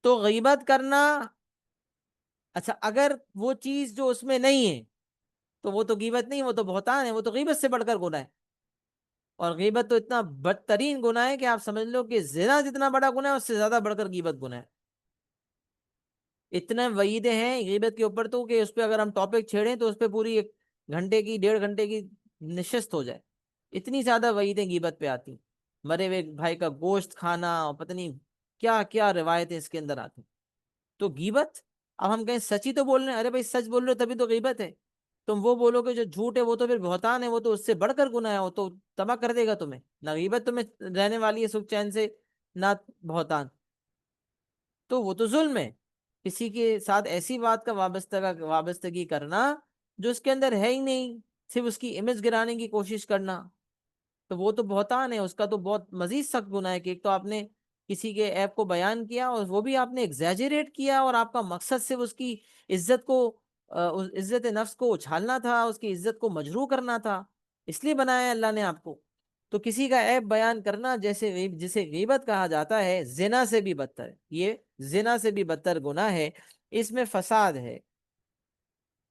تو غیبت کرنا، اچھا اگر وہ چیز جو اس میں نہیں ہے تو وہ تو غیبت نہیں، وہ تو بہتان ہے، وہ تو غیبت سے بڑھ کر گناہ ہے. اور غیبت تو اتنا بدترین گناہ ہے کہ آپ سمجھ لو کہ زنا جتنا بڑا گناہ ہے اس سے زیادہ بڑھ کر غیبت گناہ ہے. اتنے وعیدیں ہیں غیبت کے اوپر تو کہ اس پہ اگر ہم ٹاپک چھیڑیں تو اس پہ پوری ایک گھنٹے کی 1.5 گھنٹے کی نشست ہو جائے. اتنی زیادہ وعیدیں غیبت پہ آتی، مرے ہوئے بھائی کا گوشت کھانا، پتہ نہیں کیا کیا روایتیں اس کے اندر آتی. تو غیبت، اب ہم کہیں سچ ہی تو بول رہے ہیں، ارے بھائی سچ بول رہے ہو تبھی تو غیبت ہے. تم وہ بولو گے جو جھوٹ ہے وہ تو پھر بہتان ہے، وہ تو اس سے بڑھ کر گناہ ہے، وہ تو تباہ کر دے گا تمہیں. نہ غیبت تمہیں رہنے والی ہے سکھ چین سے، نہ بہتان. تو وہ تو ظلم ہے، کسی کے ساتھ ایسی بات کا وابستگی کرنا جو اس کے اندر ہے ہی نہیں، صرف اس کی امیج گرانے کی کوشش کرنا. تو وہ تو بہتان ہے، اس کا تو بہت مزید سخت گناہ ہے کہ ایک تو آپ نے کسی کے ایپ کو بیان کیا اور وہ بھی آپ نے ایگزیجریٹ کیا، اور آپ کا مقصد صرف اس کی عزت کو اس عزت نفس کو اچھالنا تھا، اس کی عزت کو مجروح کرنا تھا، اس لیے بنایا ہے اللہ نے آپ کو۔ تو کسی کا عیب بیان کرنا جسے غیبت کہا جاتا ہے، زنا سے بھی بدتر ہے، یہ زنا سے بھی بدتر گناہ ہے، اس میں فساد ہے۔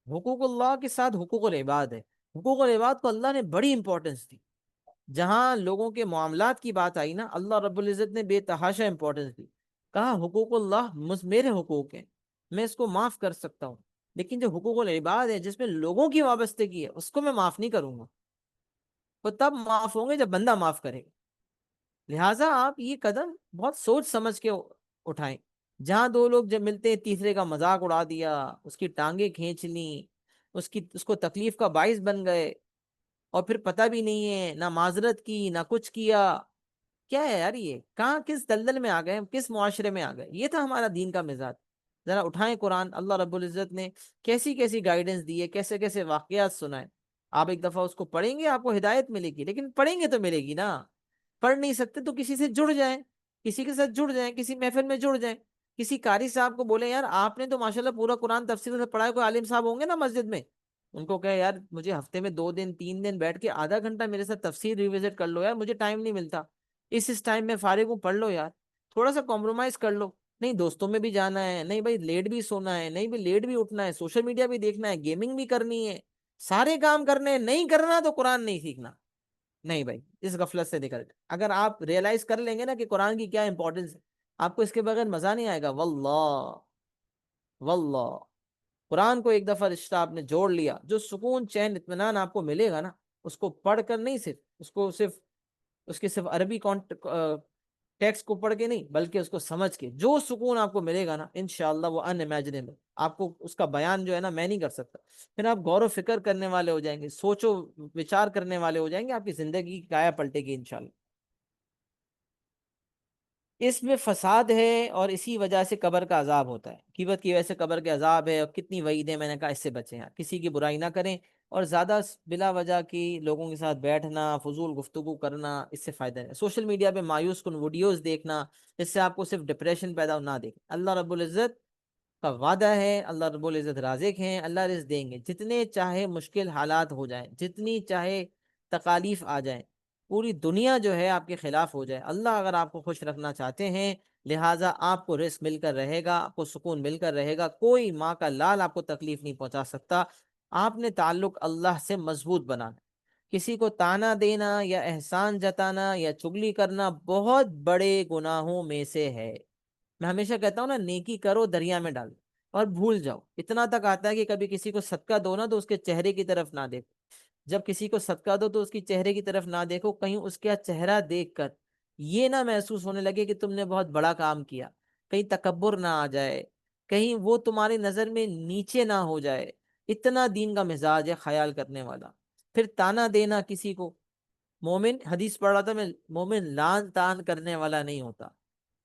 حقوق اللہ کے ساتھ حقوق العباد ہے، حقوق العباد کو اللہ نے بڑی امپورٹنس دی۔ جہاں لوگوں کے معاملات کی بات آئی نا، اللہ رب العزت نے بے تحاشا امپورٹنس دی، کہا حقوق اللہ میرے حقوق ہیں، میں اس کو معاف کر سکتا ہوں، لیکن جو حقوق العباد ہے جس میں لوگوں کی وابستگی ہے، اس کو میں معاف نہیں کروں گا۔ وہ تب معاف ہوں گے جب بندہ معاف کرے گا۔ لہٰذا آپ یہ قدم بہت سوچ سمجھ کے اٹھائیں۔ جہاں دو لوگ جب ملتے ہیں، تیسرے کا مذاق اڑا دیا، اس کی ٹانگیں کھینچ لیں، اس کو تکلیف کا باعث بن گئے، اور پھر پتہ بھی نہیں ہے، نہ معذرت کی نہ کچھ کیا، کیا ہے یار یہ؟ کہاں کس دلدل میں آ گئے، کس معاشرے میں آ گئے؟ یہ تھا ہمارا دین کا مزاج۔ ذرا اٹھائیں قرآن، اللہ رب العزت نے کیسی کیسی گائیڈنس دی ہے، کیسے کیسے واقعات سنائے۔ آپ ایک دفعہ اس کو پڑھیں گے، آپ کو ہدایت ملے گی، لیکن پڑھیں گے تو ملے گی نا۔ پڑھ نہیں سکتے تو کسی سے جڑ جائیں، کسی کے ساتھ جڑ جائیں، کسی محفل میں جڑ جائیں، کسی قاری صاحب کو بولیں یار آپ نے تو ماشاءاللہ پورا قرآن تفسیر سے پڑھا ہے، کوئی عالم صاحب ہوں گے نا مسجد میں، ان کو کہے یار مجھے ہفتے میں 2 دن 3 دن بیٹھ کے آدھا گھنٹہ میرے ساتھ تفسیر ریوزٹ کر لو یار، مجھے ٹائم نہیں ملتا، اس ٹائم میں فارغ ہوں، پڑھ لو یار، تھوڑا سا کمپرومائز کر لو۔ نہیں دوستوں میں بھی جانا ہے، نہیں بھائی لیٹ بھی سونا ہے، نہیں بھائی لیٹ بھی اٹھنا ہے، سوشل میڈیا بھی دیکھنا ہے، گیمنگ بھی کرنی ہے، سارے کام کرنے ہیں، نہیں کرنا تو قرآن نہیں سیکھنا۔ نہیں بھائی، اس غفلت سے نکل، اگر آپ ریئلائز کر لیں گے نا کہ قرآن کی کیا امپورٹنس ہے، آپ کو اس کے بغیر مزہ نہیں آئے گا، واللہ واللہ۔ قرآن کو ایک دفعہ رشتہ آپ نے جوڑ لیا، جو سکون چین اطمینان آپ کو ملے گا نا، اس کو پڑھ کر نہیں، صرف عربی ٹیکسٹ کو پڑھ کے نہیں، بلکہ اس کو سمجھ کے جو سکون آپ کو ملے گا نا، انشاءاللہ وہ ان امیجنیبل، آپ کو اس کا بیان جو ہے نا میں نہیں کر سکتا۔ پھر آپ غور و فکر کرنے والے ہو جائیں گے، سوچو وچار کرنے والے ہو جائیں گے، آپ کی زندگی کی کایا پلٹے گی انشاءاللہ۔ اس میں فساد ہے، اور اسی وجہ سے قبر کا عذاب ہوتا ہے، غیبت کی وجہ سے قبر کے عذاب ہے، اور کتنی وعیدیں، میں نے کہا اس سے بچیں، کسی کی برائی نہ کریں، اور زیادہ بلا وجہ کی لوگوں کے ساتھ بیٹھنا، فضول گفتگو کرنا، اس سے فائدہ نہیں۔ سوشل میڈیا پہ مایوس کن ویڈیوز دیکھنا، اس سے آپ کو صرف ڈپریشن پیدا نہ دیکھ، اللہ رب العزت کا وعدہ ہے، اللہ رب العزت رازق ہیں، اللہ رزق دیں گے، جتنے چاہے مشکل حالات ہو جائیں، جتنی چاہے تکالیف آ جائیں، پوری دنیا جو ہے آپ کے خلاف ہو جائے، اللہ اگر آپ کو خوش رکھنا چاہتے ہیں، لہٰذا آپ کو رزق مل کر رہے گا، آپ کو سکون مل کر رہے گا، کوئی ماں کا لال آپ کو تکلیف نہیں پہنچا سکتا۔ آپ نے تعلق اللہ سے مضبوط بنانا۔ کسی کو تانا دینا یا احسان جتانا یا چگلی کرنا بہت بڑے گناہوں میں سے ہے۔ میں ہمیشہ کہتا ہوں نا، نیکی کرو دریا میں ڈال اور بھول جاؤ، اتنا تک آتا ہے کہ کبھی کسی کو صدقہ دو نا تو اس کے چہرے کی طرف نہ دیکھو، جب کسی کو صدقہ دو تو اس کی چہرے کی طرف نہ دیکھو، کہیں اس کا چہرہ دیکھ کر یہ نہ محسوس ہونے لگے کہ تم نے بہت بڑا کام کیا، کہیں تکبر نہ آ جائے، کہیں وہ تمہاری نظر میں نیچے نہ ہو جائے۔ اتنا دین کا مزاج ہے خیال کرنے والا۔ پھر تانا دینا کسی کو، مومن، حدیث پڑھ رہا تھا میں، مومن لان تان کرنے والا نہیں ہوتا،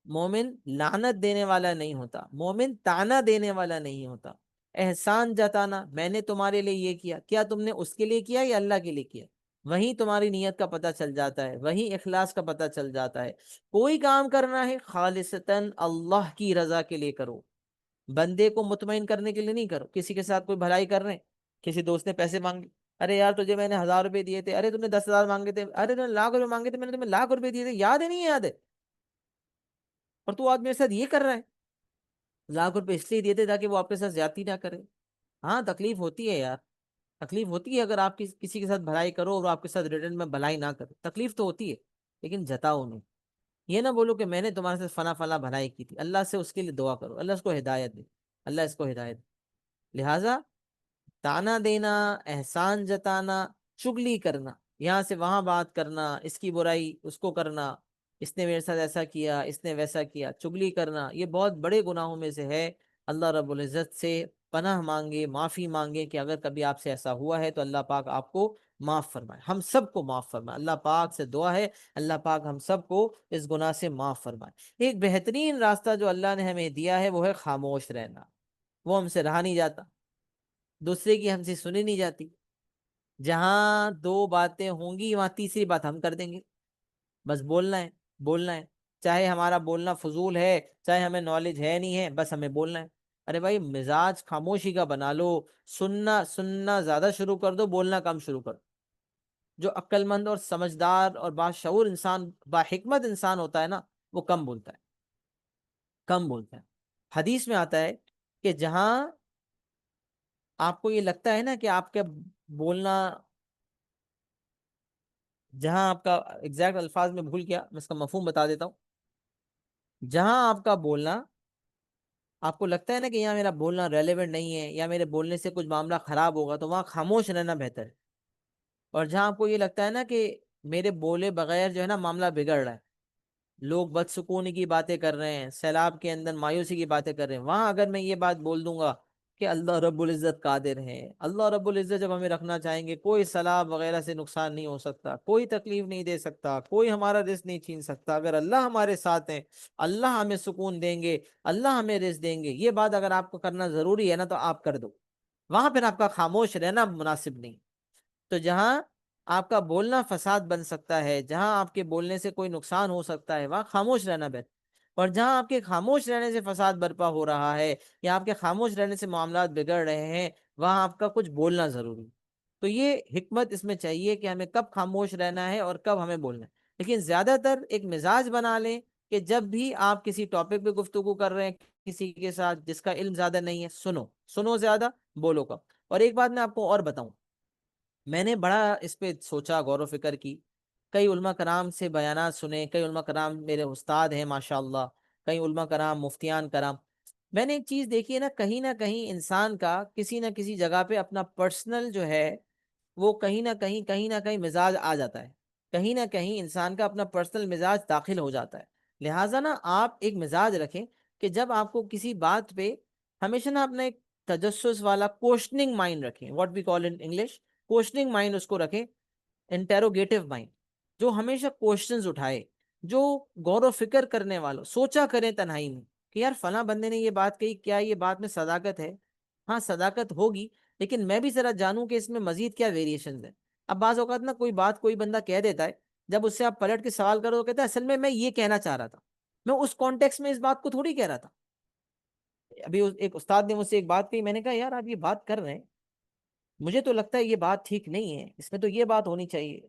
مومن لعنت دینے والا نہیں ہوتا، مومن تانا دینے والا نہیں ہوتا۔ احسان جتانا، میں نے تمہارے لیے یہ کیا، کیا تم نے اس کے لیے کیا یا اللہ کے لیے کیا؟ وہیں تمہاری نیت کا پتہ چل جاتا ہے، وہیں اخلاص کا پتہ چل جاتا ہے۔ کوئی کام کرنا ہے خالصتاً اللہ کی رضا کے لیے کرو، بندے کو مطمئن کرنے کے لیے نہیں کرو۔ کسی کے ساتھ کوئی بھلائی کر رہے ہیں، کسی دوست نے پیسے مانگے، ارے یار تجھے میں نے 1000 روپے دیے تھے، ارے تم نے 10,000 مانگے تھے، ارے تم نے 1,00,000 روپے مانگے تھے، میں نے تمہیں 1,00,000 روپے دیے تھے، یاد ہے نہیں یاد ہے؟ اور تو آج میرے ساتھ یہ کر رہا ہے، 1,00,000 روپے اس لیے دیے تھے تاکہ وہ آپ کے ساتھ زیادتی نہ کرے۔ ہاں تکلیف ہوتی ہے یار، تکلیف ہوتی ہے اگر آپ کسی کے ساتھ بھلائی کرو اور آپ کے ساتھ ریٹرن میں بھلائی نہ کرے، تکلیف تو ہوتی ہے، لیکن جتاؤ نہیں۔ یہ نہ بولو کہ میں نے تمہارے ساتھ فلاں فلاں بھلائی کی تھی، اللہ سے اس کے لیے دعا کرو، اللہ اس کو ہدایت دے، اللہ اس کو ہدایت دے۔ لہٰذا تانا دینا، احسان جتانا، چگلی کرنا، یہاں سے وہاں بات کرنا، اس کی برائی اس کو کرنا، اس نے میرے ساتھ ایسا کیا، اس نے ویسا کیا، چگلی کرنا، یہ بہت بڑے گناہوں میں سے ہے۔ اللہ رب العزت سے پناہ مانگے، معافی مانگے کہ اگر کبھی آپ سے ایسا ہوا ہے تو اللہ پاک آپ کو معاف فرمائے، ہم سب کو معاف فرمائے، اللہ پاک سے دعا ہے اللہ پاک ہم سب کو اس گناہ سے معاف فرمائے۔ ایک بہترین راستہ جو اللہ نے ہمیں دیا ہے وہ ہے خاموش رہنا، وہ ہم سے رہا نہیں جاتا، دوسرے کی ہم سے سنی نہیں جاتی، جہاں دو باتیں ہوں گی وہاں تیسری بات ہم کر دیں گے، بس بولنا ہے، بولنا ہے، چاہے ہمارا بولنا فضول ہے، چاہے ہمیں نالج ہے نہیں ہے، بس ہمیں بولنا ہے۔ ارے بھائی مزاج خاموشی کا بنا لو، سننا سننا زیادہ شروع کر دو، بولنا کم شروع کر دو۔ جو عقل مند اور سمجھدار اور باشعور انسان، باحکمت انسان ہوتا ہے نا، وہ کم بولتا ہے، کم بولتا ہے۔ حدیث میں آتا ہے کہ جہاں آپ کو یہ لگتا ہے نا کہ آپ کا بولنا، جہاں آپ کا ایگزیکٹ الفاظ میں بھول گیا، میں اس کا مفہوم بتا دیتا ہوں، جہاں آپ کا بولنا، آپ کو لگتا ہے نا کہ یہاں میرا بولنا ریلیونٹ نہیں ہے یا میرے بولنے سے کچھ معاملہ خراب ہوگا، تو وہاں خاموش رہنا بہتر ہے۔ اور جہاں آپ کو یہ لگتا ہے نا کہ میرے بولے بغیر جو ہے نا معاملہ بگڑ رہا ہے، لوگ بدسکونی کی باتیں کر رہے ہیں، سیلاب کے اندر مایوسی کی باتیں کر رہے ہیں، وہاں اگر میں یہ بات بول دوں گا کہ اللہ رب العزت قادر ہے، اللہ رب العزت جب ہمیں رکھنا چاہیں گے کوئی سیلاب وغیرہ سے نقصان نہیں ہو سکتا، کوئی تکلیف نہیں دے سکتا، کوئی ہمارا رزق نہیں چھین سکتا، اگر اللہ ہمارے ساتھ ہیں، اللہ ہمیں سکون دیں گے، اللہ ہمیں رزق دیں گے، یہ بات اگر آپ کو کرنا ضروری ہے نا تو آپ کر دو، وہاں پھر آپ کا خاموش رہنا مناسب نہیں۔ تو جہاں آپ کا بولنا فساد بن سکتا ہے، جہاں آپ کے بولنے سے کوئی نقصان ہو سکتا ہے، وہاں خاموش رہنا بہتر۔ اور جہاں آپ کے خاموش رہنے سے فساد برپا ہو رہا ہے یا آپ کے خاموش رہنے سے معاملات بگڑ رہے ہیں، وہاں آپ کا کچھ بولنا ضروری ہے۔ تو یہ حکمت اس میں چاہیے کہ ہمیں کب خاموش رہنا ہے اور کب ہمیں بولنا ہے۔ لیکن زیادہ تر ایک مزاج بنا لیں کہ جب بھی آپ کسی ٹاپک پہ گفتگو کر رہے ہیں کسی کے ساتھ جس کا علم زیادہ نہیں ہے، سنو، سنو زیادہ، بولو کم۔ اور ایک بات میں آپ کو اور بتاؤں، میں نے بڑا اس پہ سوچا، غور و فکر کی، کئی علماء کرام سے بیانات سنے، کئی علماء کرام میرے استاد ہیں ماشاءاللہ، کئی علماء کرام، مفتیان کرام، میں نے ایک چیز دیکھی ہے نا، کہیں انسان کا کسی نہ کسی جگہ پہ اپنا پرسنل جو ہے وہ کہیں نہ کہیں مزاج آ جاتا ہے، کہیں نہ کہیں انسان کا اپنا پرسنل مزاج داخل ہو جاتا ہے۔ لہٰذا نا آپ ایک مزاج رکھیں کہ جب آپ کو کسی بات پہ ہمیشہ نا اپنا ایک تجسس والا کوشچننگ مائنڈ رکھیں، what we call in English questioning mind, اس کو رکھیں، انٹیروگیٹو مائنڈ، جو ہمیشہ کوشچنز اٹھائے، جو غور و فکر کرنے والوں، سوچا کریں تنہائی میں کہ یار فلاں بندے نے یہ بات کہی، کیا یہ بات میں صداقت ہے؟ ہاں صداقت ہوگی، لیکن میں بھی ذرا جانوں کہ اس میں مزید کیا ویریشنز ہیں۔ اب بعض اوقات نا کوئی بات کوئی بندہ کہہ دیتا ہے، جب اس سے آپ پلٹ کے سوال کرو تو کہتا ہے اصل میں یہ کہنا چاہ رہا تھا، میں اس کانٹیکس میں اس بات کو تھوڑی کہہ رہا تھا۔ ابھی ایک استاد نے مجھ سے ایک بات کہی، میں نے کہا یار آپ یہ بات کر رہے ہیں، مجھے تو لگتا ہے یہ بات ٹھیک نہیں ہے، اس میں تو یہ بات ہونی چاہیے۔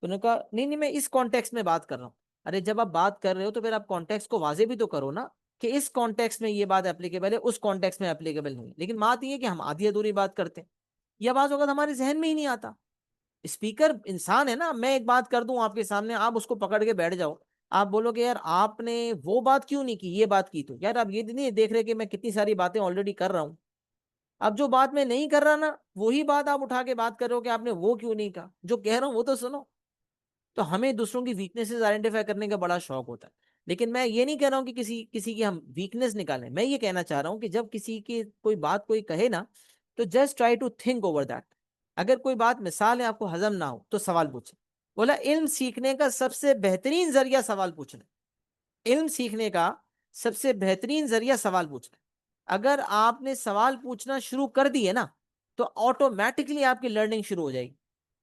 تو نے کہا نہیں نہیں، میں اس کانٹیکس میں بات کر رہا ہوں۔ ارے جب آپ بات کر رہے ہو تو پھر آپ کانٹیکس کو واضح بھی تو کرو نا، کہ اس کانٹیکس میں یہ بات اپلیکیبل ہے، اس کانٹیکس میں اپلیکیبل نہیں ہے۔ لیکن بات یہ ہے کہ ہم آدھی ادھوری بات کرتے ہیں، یا بعض اوقات ہمارے ذہن میں ہی نہیں آتا۔ اسپیکر انسان ہے نا، میں ایک بات کر دوں آپ کے سامنے، آپ اس کو پکڑ کے بیٹھ جاؤ، آپ بولو کہ یار آپ نے وہ بات کیوں نہیں کی، یہ بات کی، تو یار آپ یہ نہیں دیکھ رہے کہ میں کتنی ساری باتیں آلریڈی کر رہا ہوں۔ اب جو بات میں نہیں کر رہا نا، وہی بات آپ اٹھا کے بات کر رہے ہو کہ آپ نے وہ کیوں نہیں کہا، جو کہہ رہا ہوں وہ تو سنو۔ تو ہمیں دوسروں کی ویکنیسز آئیڈینٹیفائی کرنے کا بڑا شوق ہوتا ہے، لیکن میں یہ نہیں کہہ رہا ہوں کہ کسی کی ہم ویکنیس نکالیں، میں یہ کہنا چاہ رہا ہوں کہ جب کسی کی کوئی بات کوئی کہے نا، تو just try to think over that. اگر کوئی بات مثال ہے آپ کو ہضم نہ ہو تو سوال پوچھیں۔ بولا علم سیکھنے کا سب سے بہترین ذریعہ سوال پوچھنا، علم سیکھنے کا سب سے بہترین ذریعہ سوال پوچھنا۔ اگر آپ نے سوال پوچھنا شروع کر دیے نا، تو آٹومیٹکلی آپ کی لرننگ شروع ہو جائے گی۔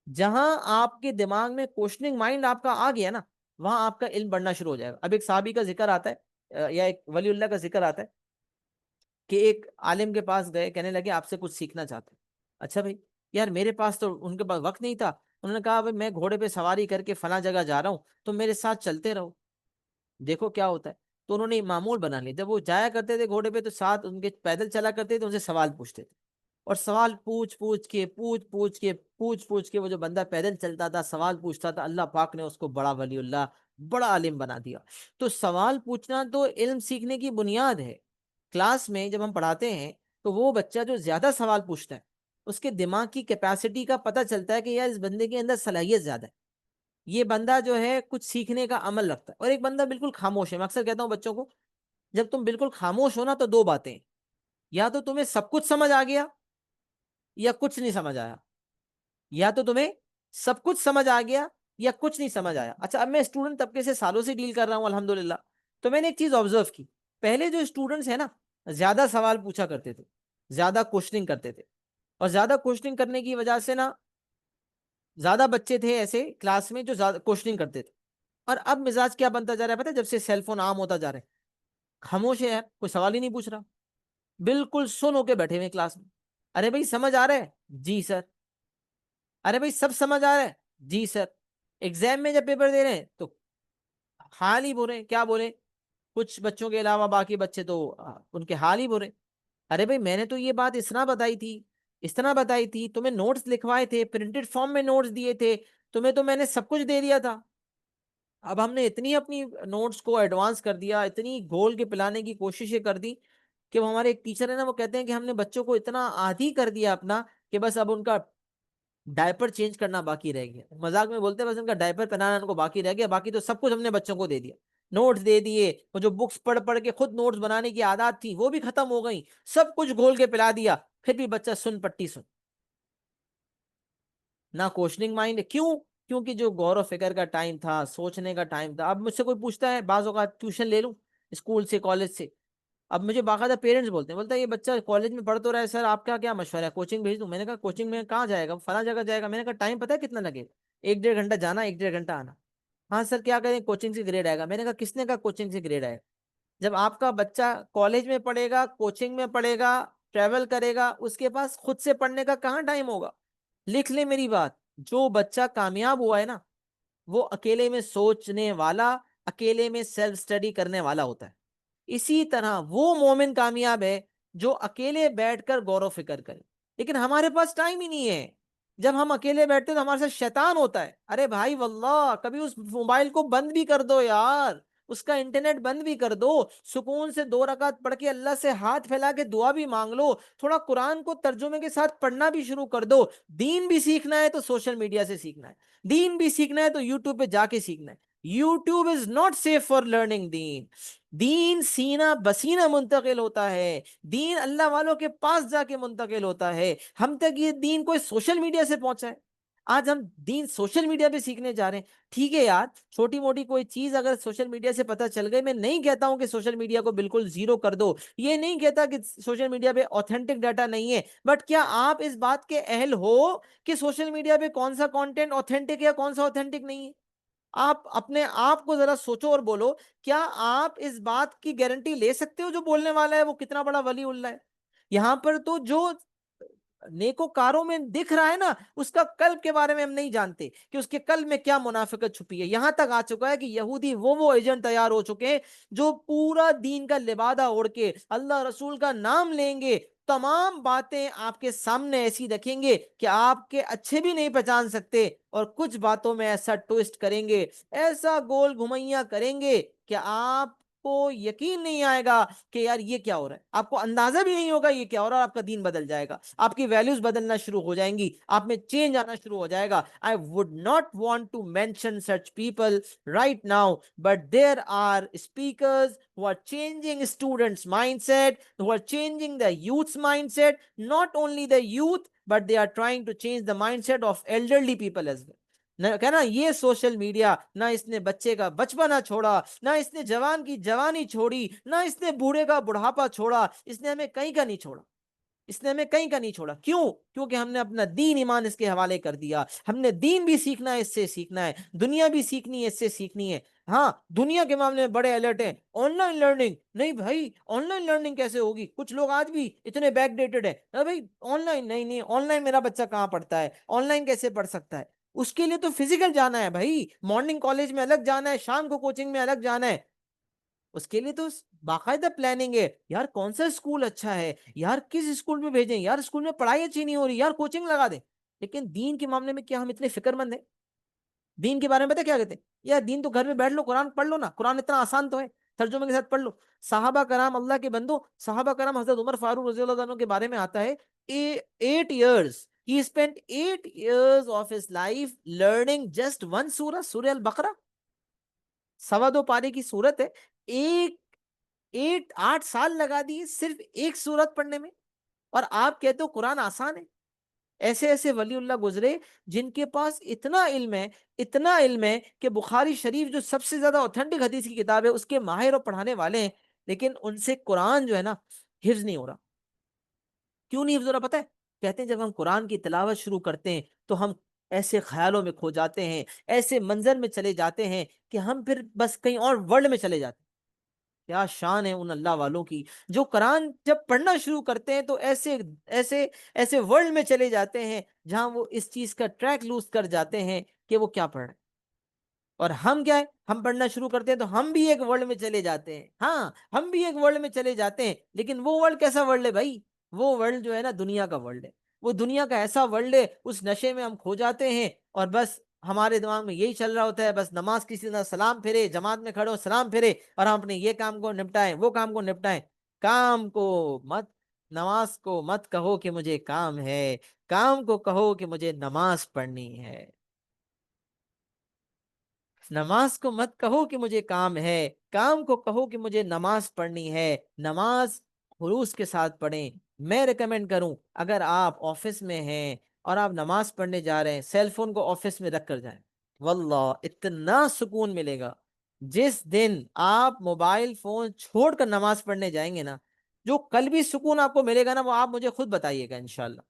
جہاں آپ کے دماغ میں کوشچننگ مائنڈ آپ کا آ گیا نا، وہاں آپ کا علم بڑھنا شروع ہو جائے گا۔ اب ایک صحابی کا ذکر آتا ہے، یا ایک ولی اللہ کا ذکر آتا ہے کہ ایک عالم کے پاس گئے، کہنے لگے آپ سے کچھ سیکھنا چاہتے ہیں۔ اچھا بھائی، یار میرے پاس تو ان کے پاس وقت نہیں تھا، انہوں نے کہا بھائی میں گھوڑے پہ سواری کر کے فلاں جگہ جا رہا ہوں، تو میرے ساتھ چلتے رہو، دیکھو کیا ہوتا ہے۔ تو انہوں نے معمول بنا لیا، جب وہ جایا کرتے تھے گھوڑے پہ تو ساتھ ان کے پیدل چلا کرتے تھے، ان سے سوال پوچھتے تھے، اور سوال پوچھ پوچھ کے وہ جو بندہ پیدل چلتا تھا سوال پوچھتا تھا، اللہ پاک نے اس کو بڑا ولی اللہ، بڑا عالم بنا دیا۔ تو سوال پوچھنا تو علم سیکھنے کی بنیاد ہے۔ کلاس میں جب ہم پڑھاتے ہیں تو وہ بچہ جو زیادہ سوال پوچھتا ہے، اس کے دماغ کی کیپیسٹی کا پتہ چلتا ہے کہ یار اس بندے کے اندر صلاحیت زیادہ ہے، یہ بندہ جو ہے کچھ سیکھنے کا عمل رکھتا ہے۔ اور ایک بندہ بالکل خاموش ہے، میں اکثر کہتا ہوں بچوں کو، جب تم بالکل خاموش ہو نا تو دو باتیں، یا تو تمہیں سب کچھ سمجھ آ گیا یا کچھ نہیں سمجھ آیا، یا تو تمہیں سب کچھ سمجھ آ گیا یا کچھ نہیں سمجھ آیا۔ اچھا اب میں اسٹوڈنٹ طبقے سے سالوں سے ڈیل کر رہا ہوں الحمدللہ، تو میں نے ایک چیز آبزرو کی، پہلے جو اسٹوڈنٹس ہیں نا زیادہ سوال پوچھا کرتے تھے، زیادہ کوشچننگ کرتے تھے، اور زیادہ کوشچننگ کرنے کی وجہ سے نا زیادہ بچے تھے ایسے کلاس میں جو زیادہ کوشچننگ کرتے تھے۔ اور اب مزاج کیا بنتا جا رہا ہے پتہ ہے؟ جب سے سیل فون عام ہوتا جا رہا ہے، خاموش ہے، کوئی سوال ہی نہیں پوچھ رہا، بالکل سن ہو کے بیٹھے ہوئے کلاس میں. ارے بھائی سمجھ آ رہا ہے؟ جی سر. ارے بھائی سب سمجھ آ رہا ہے؟ جی سر. ایگزام میں جب پیپر دے رہے ہیں تو حال ہی برے. کیا بولے؟ کچھ بچوں کے علاوہ باقی بچے تو ان کے حال ہی برے. ارے بھائی میں نے تو یہ بات اس طرح بتائی تھی، اس طرح بتائی تھی، تمہیں نوٹس لکھوائے تھے، پرنٹڈ فارم میں نوٹس دیے تھے تمہیں، تو میں نے سب کچھ دے دیا تھا. اب ہم نے اتنی اپنی نوٹس کو ایڈوانس کر دیا، اتنی گھول کے پلانے کی کوششیں کر دی کہ وہ ہمارے ایک ٹیچر ہے نا، وہ کہتے ہیں کہ ہم نے بچوں کو اتنا عادی کر دیا اپنا کہ بس اب ان کا ڈائپر چینج کرنا باقی رہ گیا. مذاق میں بولتے ہیں بس ان کا ڈائپر پہنانا ان کو باقی رہ گیا، باقی تو سب کچھ ہم نے بچوں کو دے دیا. نوٹس دے دیے، وہ جو بکس پڑھ پڑھ کے خود نوٹس بنانے کی عادات تھی وہ بھی ختم ہو گئی، سب کچھ گھول کے پلا دیا. پھر بھی بچہ سن پٹی سن، نہ کوشننگ مائنڈ. کیوں؟ کیونکہ جو غور و فکر کا ٹائم تھا، سوچنے کا ٹائم تھا. اب مجھ سے کوئی پوچھتا ہے بعض اوقات ٹیوشن لے لوں اسکول سے، کالج سے. اب مجھے باقاعدہ پیرنٹس بولتے ہیں، بولتا ہے یہ بچہ کالج میں پڑھ تو رہا ہے سر، آپ کا کیا مشورہ ہے، کوچنگ بھیج دوں؟ میں نے کہا کوچنگ میں کہاں جائے گا، فلاں جگہ جائے گا. میں نے کہا ٹائم پتہ ہے کتنا لگے گا؟ 1 1.5 گھنٹہ جانا، 1 1.5 گھنٹہ آنا. ہاں سر کیا کریں، کوچنگ سے گریڈ آئے گا. میں نے کہا کس نے کہا کوچنگ سے گریڈ آئے گا؟ جب آپ کا بچہ کالج میں پڑھے گا، کوچنگ میں پڑھے گا، ٹریول کرے گا، اس کے پاس خود سے پڑھنے کا کہاں ٹائم ہوگا؟ لکھ لیں میری بات، جو بچہ کامیاب ہوا ہے نا وہ اکیلے میں سوچنے والا، اکیلے میں سیلف اسٹڈی کرنے والا ہوتا ہے. اسی طرح وہ مومن کامیاب ہے جو اکیلے بیٹھ کر غور و فکر کرے. لیکن ہمارے پاس ٹائم ہی نہیں ہے. جب ہم اکیلے بیٹھتے تو ہمارے ساتھ شیطان ہوتا ہے. ارے بھائی واللہ کبھی اس موبائل کو بند بھی کر دو یار، اس کا انٹرنیٹ بند بھی کر دو، سکون سے 2 رکعت پڑھ کے اللہ سے ہاتھ پھیلا کے دعا بھی مانگ لو، تھوڑا قرآن کو ترجمے کے ساتھ پڑھنا بھی شروع کر دو. دین بھی سیکھنا ہے تو سوشل میڈیا سے سیکھنا ہے، دین بھی سیکھنا ہے تو یوٹیوب پہ جا کے سیکھنا ہے. YouTube is not safe for learning دین. دین سینہ بسینہ منتقل ہوتا ہے، دین اللہ والوں کے پاس جا کے منتقل ہوتا ہے. ہم تک یہ دین کوئی سوشل میڈیا سے پہنچا ہے. آج ہم دین سوشل میڈیا پہ سیکھنے جا رہے ہیں. ٹھیک ہے یار، چھوٹی موٹی کوئی چیز اگر سوشل میڈیا سے پتہ چل گئی، میں نہیں کہتا ہوں کہ سوشل میڈیا کو بالکل زیرو کر دو، یہ نہیں کہتا کہ سوشل میڈیا پہ اوتھینٹک ڈاٹا نہیں ہے، بٹ کیا آپ اس بات کے اہل ہو کہ سوشل میڈیا پہ کون سا کانٹینٹ اوتھینٹک ہے، کون سا اوتھینٹک نہیں ہے؟ آپ اپنے آپ کو ذرا سوچو اور بولو، کیا آپ اس بات کی گارنٹی لے سکتے ہو جو بولنے والا ہے وہ کتنا بڑا ولی اللہ ہے؟ یہاں پر تو جو نیکوکاروں میں دکھ رہا ہے نا، اس کا قلب کے بارے میں ہم نہیں جانتے کہ اس کے قلب میں کیا منافقت چھپی ہے. یہاں تک آ چکا ہے کہ یہودی وہ ایجنٹ تیار ہو چکے ہیں جو پورا دین کا لبادہ اوڑھ کے اللہ رسول کا نام لیں گے، تمام باتیں آپ کے سامنے ایسی رکھیں گے کہ آپ کے اچھے بھی نہیں پہچان سکتے، اور کچھ باتوں میں ایسا ٹوسٹ کریں گے، ایسا گول گھمائیاں کریں گے کہ آپ کو یقین نہیں آئے گا کہ یار یہ کیا ہو رہا ہے. آپ کو اندازہ بھی نہیں ہوگا یہ کیا ہو رہا ہے. آپ کا دین بدل جائے گا، آپ کی ویلیوز بدلنا شروع ہو جائیں گی، آپ میں چینج آنا شروع ہو جائے گا. I would not want to mention such people right now, but there are speakers who are changing students' mindset, who are changing the youth's mindset, not only the youth, but they are trying to change the mindset of elderly people as well. کہنا یہ social media نہ اس نے بچے کا بچپنا چھوڑا، نہ اس نے جوان کی جوانی چھوڑی، نہ اس نے بوڑھے کا بڑھاپا چھوڑا، اس نے ہمیں کہیں کا نہیں چھوڑا، اس نے ہمیں کہیں کا نہیں چھوڑا. کیوں؟ کیونکہ ہم نے اپنا دین ایمان اس کے حوالے کر دیا. ہم نے دین بھی سیکھنا ہے، اس سے سیکھنا ہے، دنیا بھی سیکھنی ہے، اس سے سیکھنی ہے. ہاں دنیا کے معاملے میں بڑے الرٹ ہیں. آن لائن لرننگ نہیں بھائی، آن لائن لرننگ کیسے ہوگی؟ کچھ لوگ آج بھی اتنے بیک ڈیٹڈ ہیں، بھائی آن لائن نہیں، نہیں آن لائن میرا بچہ کہاں پڑھتا ہے، آن لائن کیسے پڑھ سکتا ہے؟ اس کے لیے تو فزیکل جانا ہے بھائی، مارننگ کالج میں الگ جانا ہے، شام کو کوچنگ میں الگ جانا ہے. اس کے لیے تو باقاعدہ پلاننگ ہے یار. کون سا اسکول اچھا ہے یار، کس اسکول میں بھیجیں یار، اسکول میں پڑھائی اچھی نہیں ہو رہی یار، کوچنگ لگا دیں. لیکن دین کے معاملے میں کیا ہم اتنے فکر مند ہیں؟ دین کے بارے میں پتہ کیا کہتے ہیں؟ یار دین تو گھر میں بیٹھ لو، قرآن پڑھ لو نا، قرآن اتنا آسان تو ہے، ترجمے کے ساتھ پڑھ لو. صحابہ کرام اللہ کے بندو، صحابہ کرام حضرت عمر فاروق رضی اللہ عنہ کے بارے میں آتا ہے 8 years he spent 8 years of his life learning just one surah, سورہ البقرہ. 2.25 پارے کی صورت ہے، 8 سال لگا دیے صرف ایک سورت پڑھنے میں، اور آپ کہتے ہو قرآن آسان ہے. ایسے ایسے ولی اللہ گزرے جن کے پاس اتنا علم ہے، اتنا علم ہے کہ بخاری شریف جو سب سے زیادہ اوتھینٹک حدیث کی کتاب ہے اس کے ماہر اور پڑھانے والے ہیں، لیکن ان سے قرآن جو ہے نا حفظ نہیں ہو رہا. کیوں نہیں حفظ ہو رہا پتہ ہے؟ کہتے ہیں جب ہم قرآن کی تلاوت شروع کرتے ہیں تو ہم ایسے خیالوں میں کھو جاتے ہیں، ایسے منظر میں چلے جاتے ہیں کہ ہم پھر بس کہیں اور ورلڈ میں چلے جاتے ہیں. کیا شان ہے ان اللہ والوں کی جو قرآن جب پڑھنا شروع کرتے ہیں تو ایسے ایسے ایسے ورلڈ میں چلے جاتے ہیں جہاں وہ اس چیز کا ٹریک لوز کر جاتے ہیں کہ وہ کیا پڑھ رہے ہیں۔ اور ہم کیا ہے، ہم پڑھنا شروع کرتے ہیں تو ہم بھی ایک ورلڈ میں چلے جاتے ہیں، ہاں ہم بھی ایک ورلڈ میں چلے جاتے ہیں، لیکن وہ ورلڈ کیسا ورلڈ ہے بھائی؟ وہ ورلڈ جو ہے نا دنیا کا ورلڈ ہے، وہ دنیا کا ایسا ورلڈ ہے، اس نشے میں ہم کھو جاتے ہیں اور بس ہمارے دماغ میں یہی چل رہا ہوتا ہے، بس نماز کسی طرح سلام پھرے، جماعت میں کھڑے ہو سلام پھرے، اور ہم اپنے یہ کام کو نپٹائیں وہ کام کو نپٹائیں۔ کام کو مت، نماز کو مت کہو کہ مجھے کام ہے، کام کو کہو کہ مجھے نماز پڑھنی ہے۔ نماز کو مت کہو کہ مجھے کام ہے، کام کو کہو کہ مجھے نماز پڑھنی ہے۔ نماز خلوص کے ساتھ پڑھیں۔ میں ریکمینڈ کروں، اگر آپ آفس میں ہیں اور آپ نماز پڑھنے جا رہے ہیں، سیل فون کو آفس میں رکھ کر جائیں، واللہ اتنا سکون ملے گا۔ جس دن آپ موبائل فون چھوڑ کر نماز پڑھنے جائیں گے نا، جو قلبی سکون آپ کو ملے گا نا، وہ آپ مجھے خود بتائیے گا انشاءاللہ۔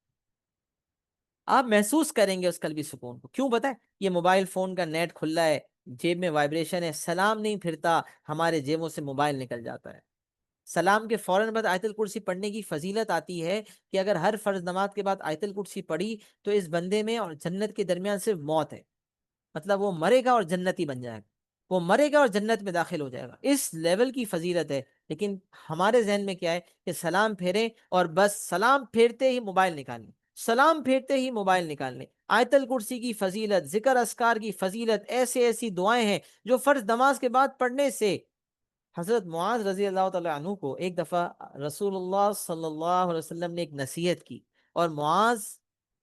آپ محسوس کریں گے اس قلبی سکون کو۔ کیوں بتائیں؟ یہ موبائل فون کا نیٹ کھلا ہے، جیب میں وائبریشن ہے، سلام نہیں پھرتا، ہمارے جیبوں سے موبائل نکل جاتا ہے۔ سلام کے فوراً بعد آیت الکرسی پڑھنے کی فضیلت آتی ہے کہ اگر ہر فرض نماز کے بعد آیت الکرسی پڑھی تو اس بندے میں اور جنت کے درمیان صرف موت ہے، مطلب وہ مرے گا اور جنتی بن جائے گا، وہ مرے گا اور جنت میں داخل ہو جائے گا، اس لیول کی فضیلت ہے۔ لیکن ہمارے ذہن میں کیا ہے کہ سلام پھیریں اور بس سلام پھیرتے ہی موبائل نکالیں، سلام پھیرتے ہی موبائل نکالنے۔ آیت الکرسی کی فضیلت، ذکر اذکار کی فضیلت، ایسے ایسی دعائیں ہیں جو فرض نماز کے بعد پڑھنے سے۔ حضرت معاذ رضی اللہ تعالیٰ عنہ کو ایک دفعہ رسول اللہ صلی اللہ علیہ وسلم نے ایک نصیحت کی، اور معاذ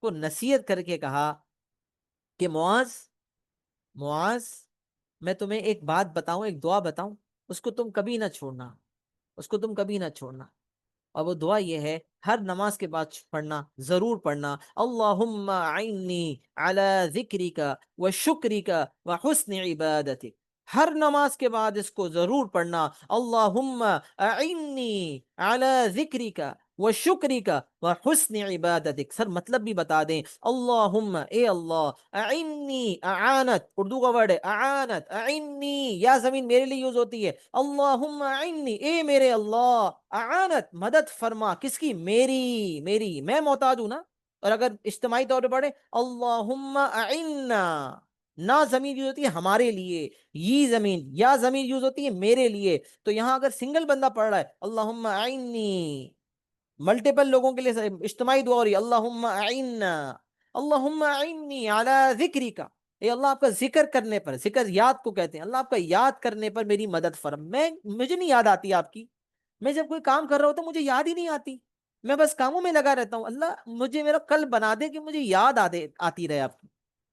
کو نصیحت کر کے کہا کہ معاذ، معاذ میں تمہیں ایک بات بتاؤں، ایک دعا بتاؤں، اس کو تم کبھی نہ چھوڑنا، اس کو تم کبھی نہ چھوڑنا۔ اور وہ دعا یہ ہے، ہر نماز کے بعد پڑھنا، ضرور پڑھنا، اللہم اعنی علی ذکرک و شکرک و حسن عبادتک۔ ہر نماز کے بعد اس کو ضرور پڑھنا، اللہم اعنی علی ذکرک و شکرک و حسن عبادتک۔ سر مطلب بھی بتا دیں، اللہم اے اللہ، اعنی، اعانت اردو کا ورڈ ہے، اعانت، اعنی یا زمین میرے لیے یوز ہوتی ہے، اللہم اعنی اے میرے اللہ، اعانت مدد فرما، کس کی؟ میری، میری، میں محتاج ہوں نا۔ اور اگر اجتماعی طور پہ پڑھے، اللہم اعنا، نا زمین یوز ہوتی ہے ہمارے لیے، یہ زمین یا زمین یوز ہوتی ہے میرے لیے۔ تو یہاں اگر سنگل بندہ پڑھ رہا ہے اللہم اعنی، ملٹیپل لوگوں کے لیے اجتماعی دعا ہو رہی ہے، اللہم اعنا، اللہم اعنی علی ذکرک، اے اللہ آپ کا ذکر کرنے پر، ذکر یاد کو کہتے ہیں، اللہ آپ کا یاد کرنے پر میری مدد فرم۔ مجھے نہیں یاد آتی آپ کی، میں جب کوئی کام کر رہا ہوتا ہوں مجھے یاد ہی نہیں آتی، میں بس کاموں میں لگا رہتا ہوں، اللہ مجھے میرا قلب بنا دے کہ مجھے یاد آتی رہے آپ کی۔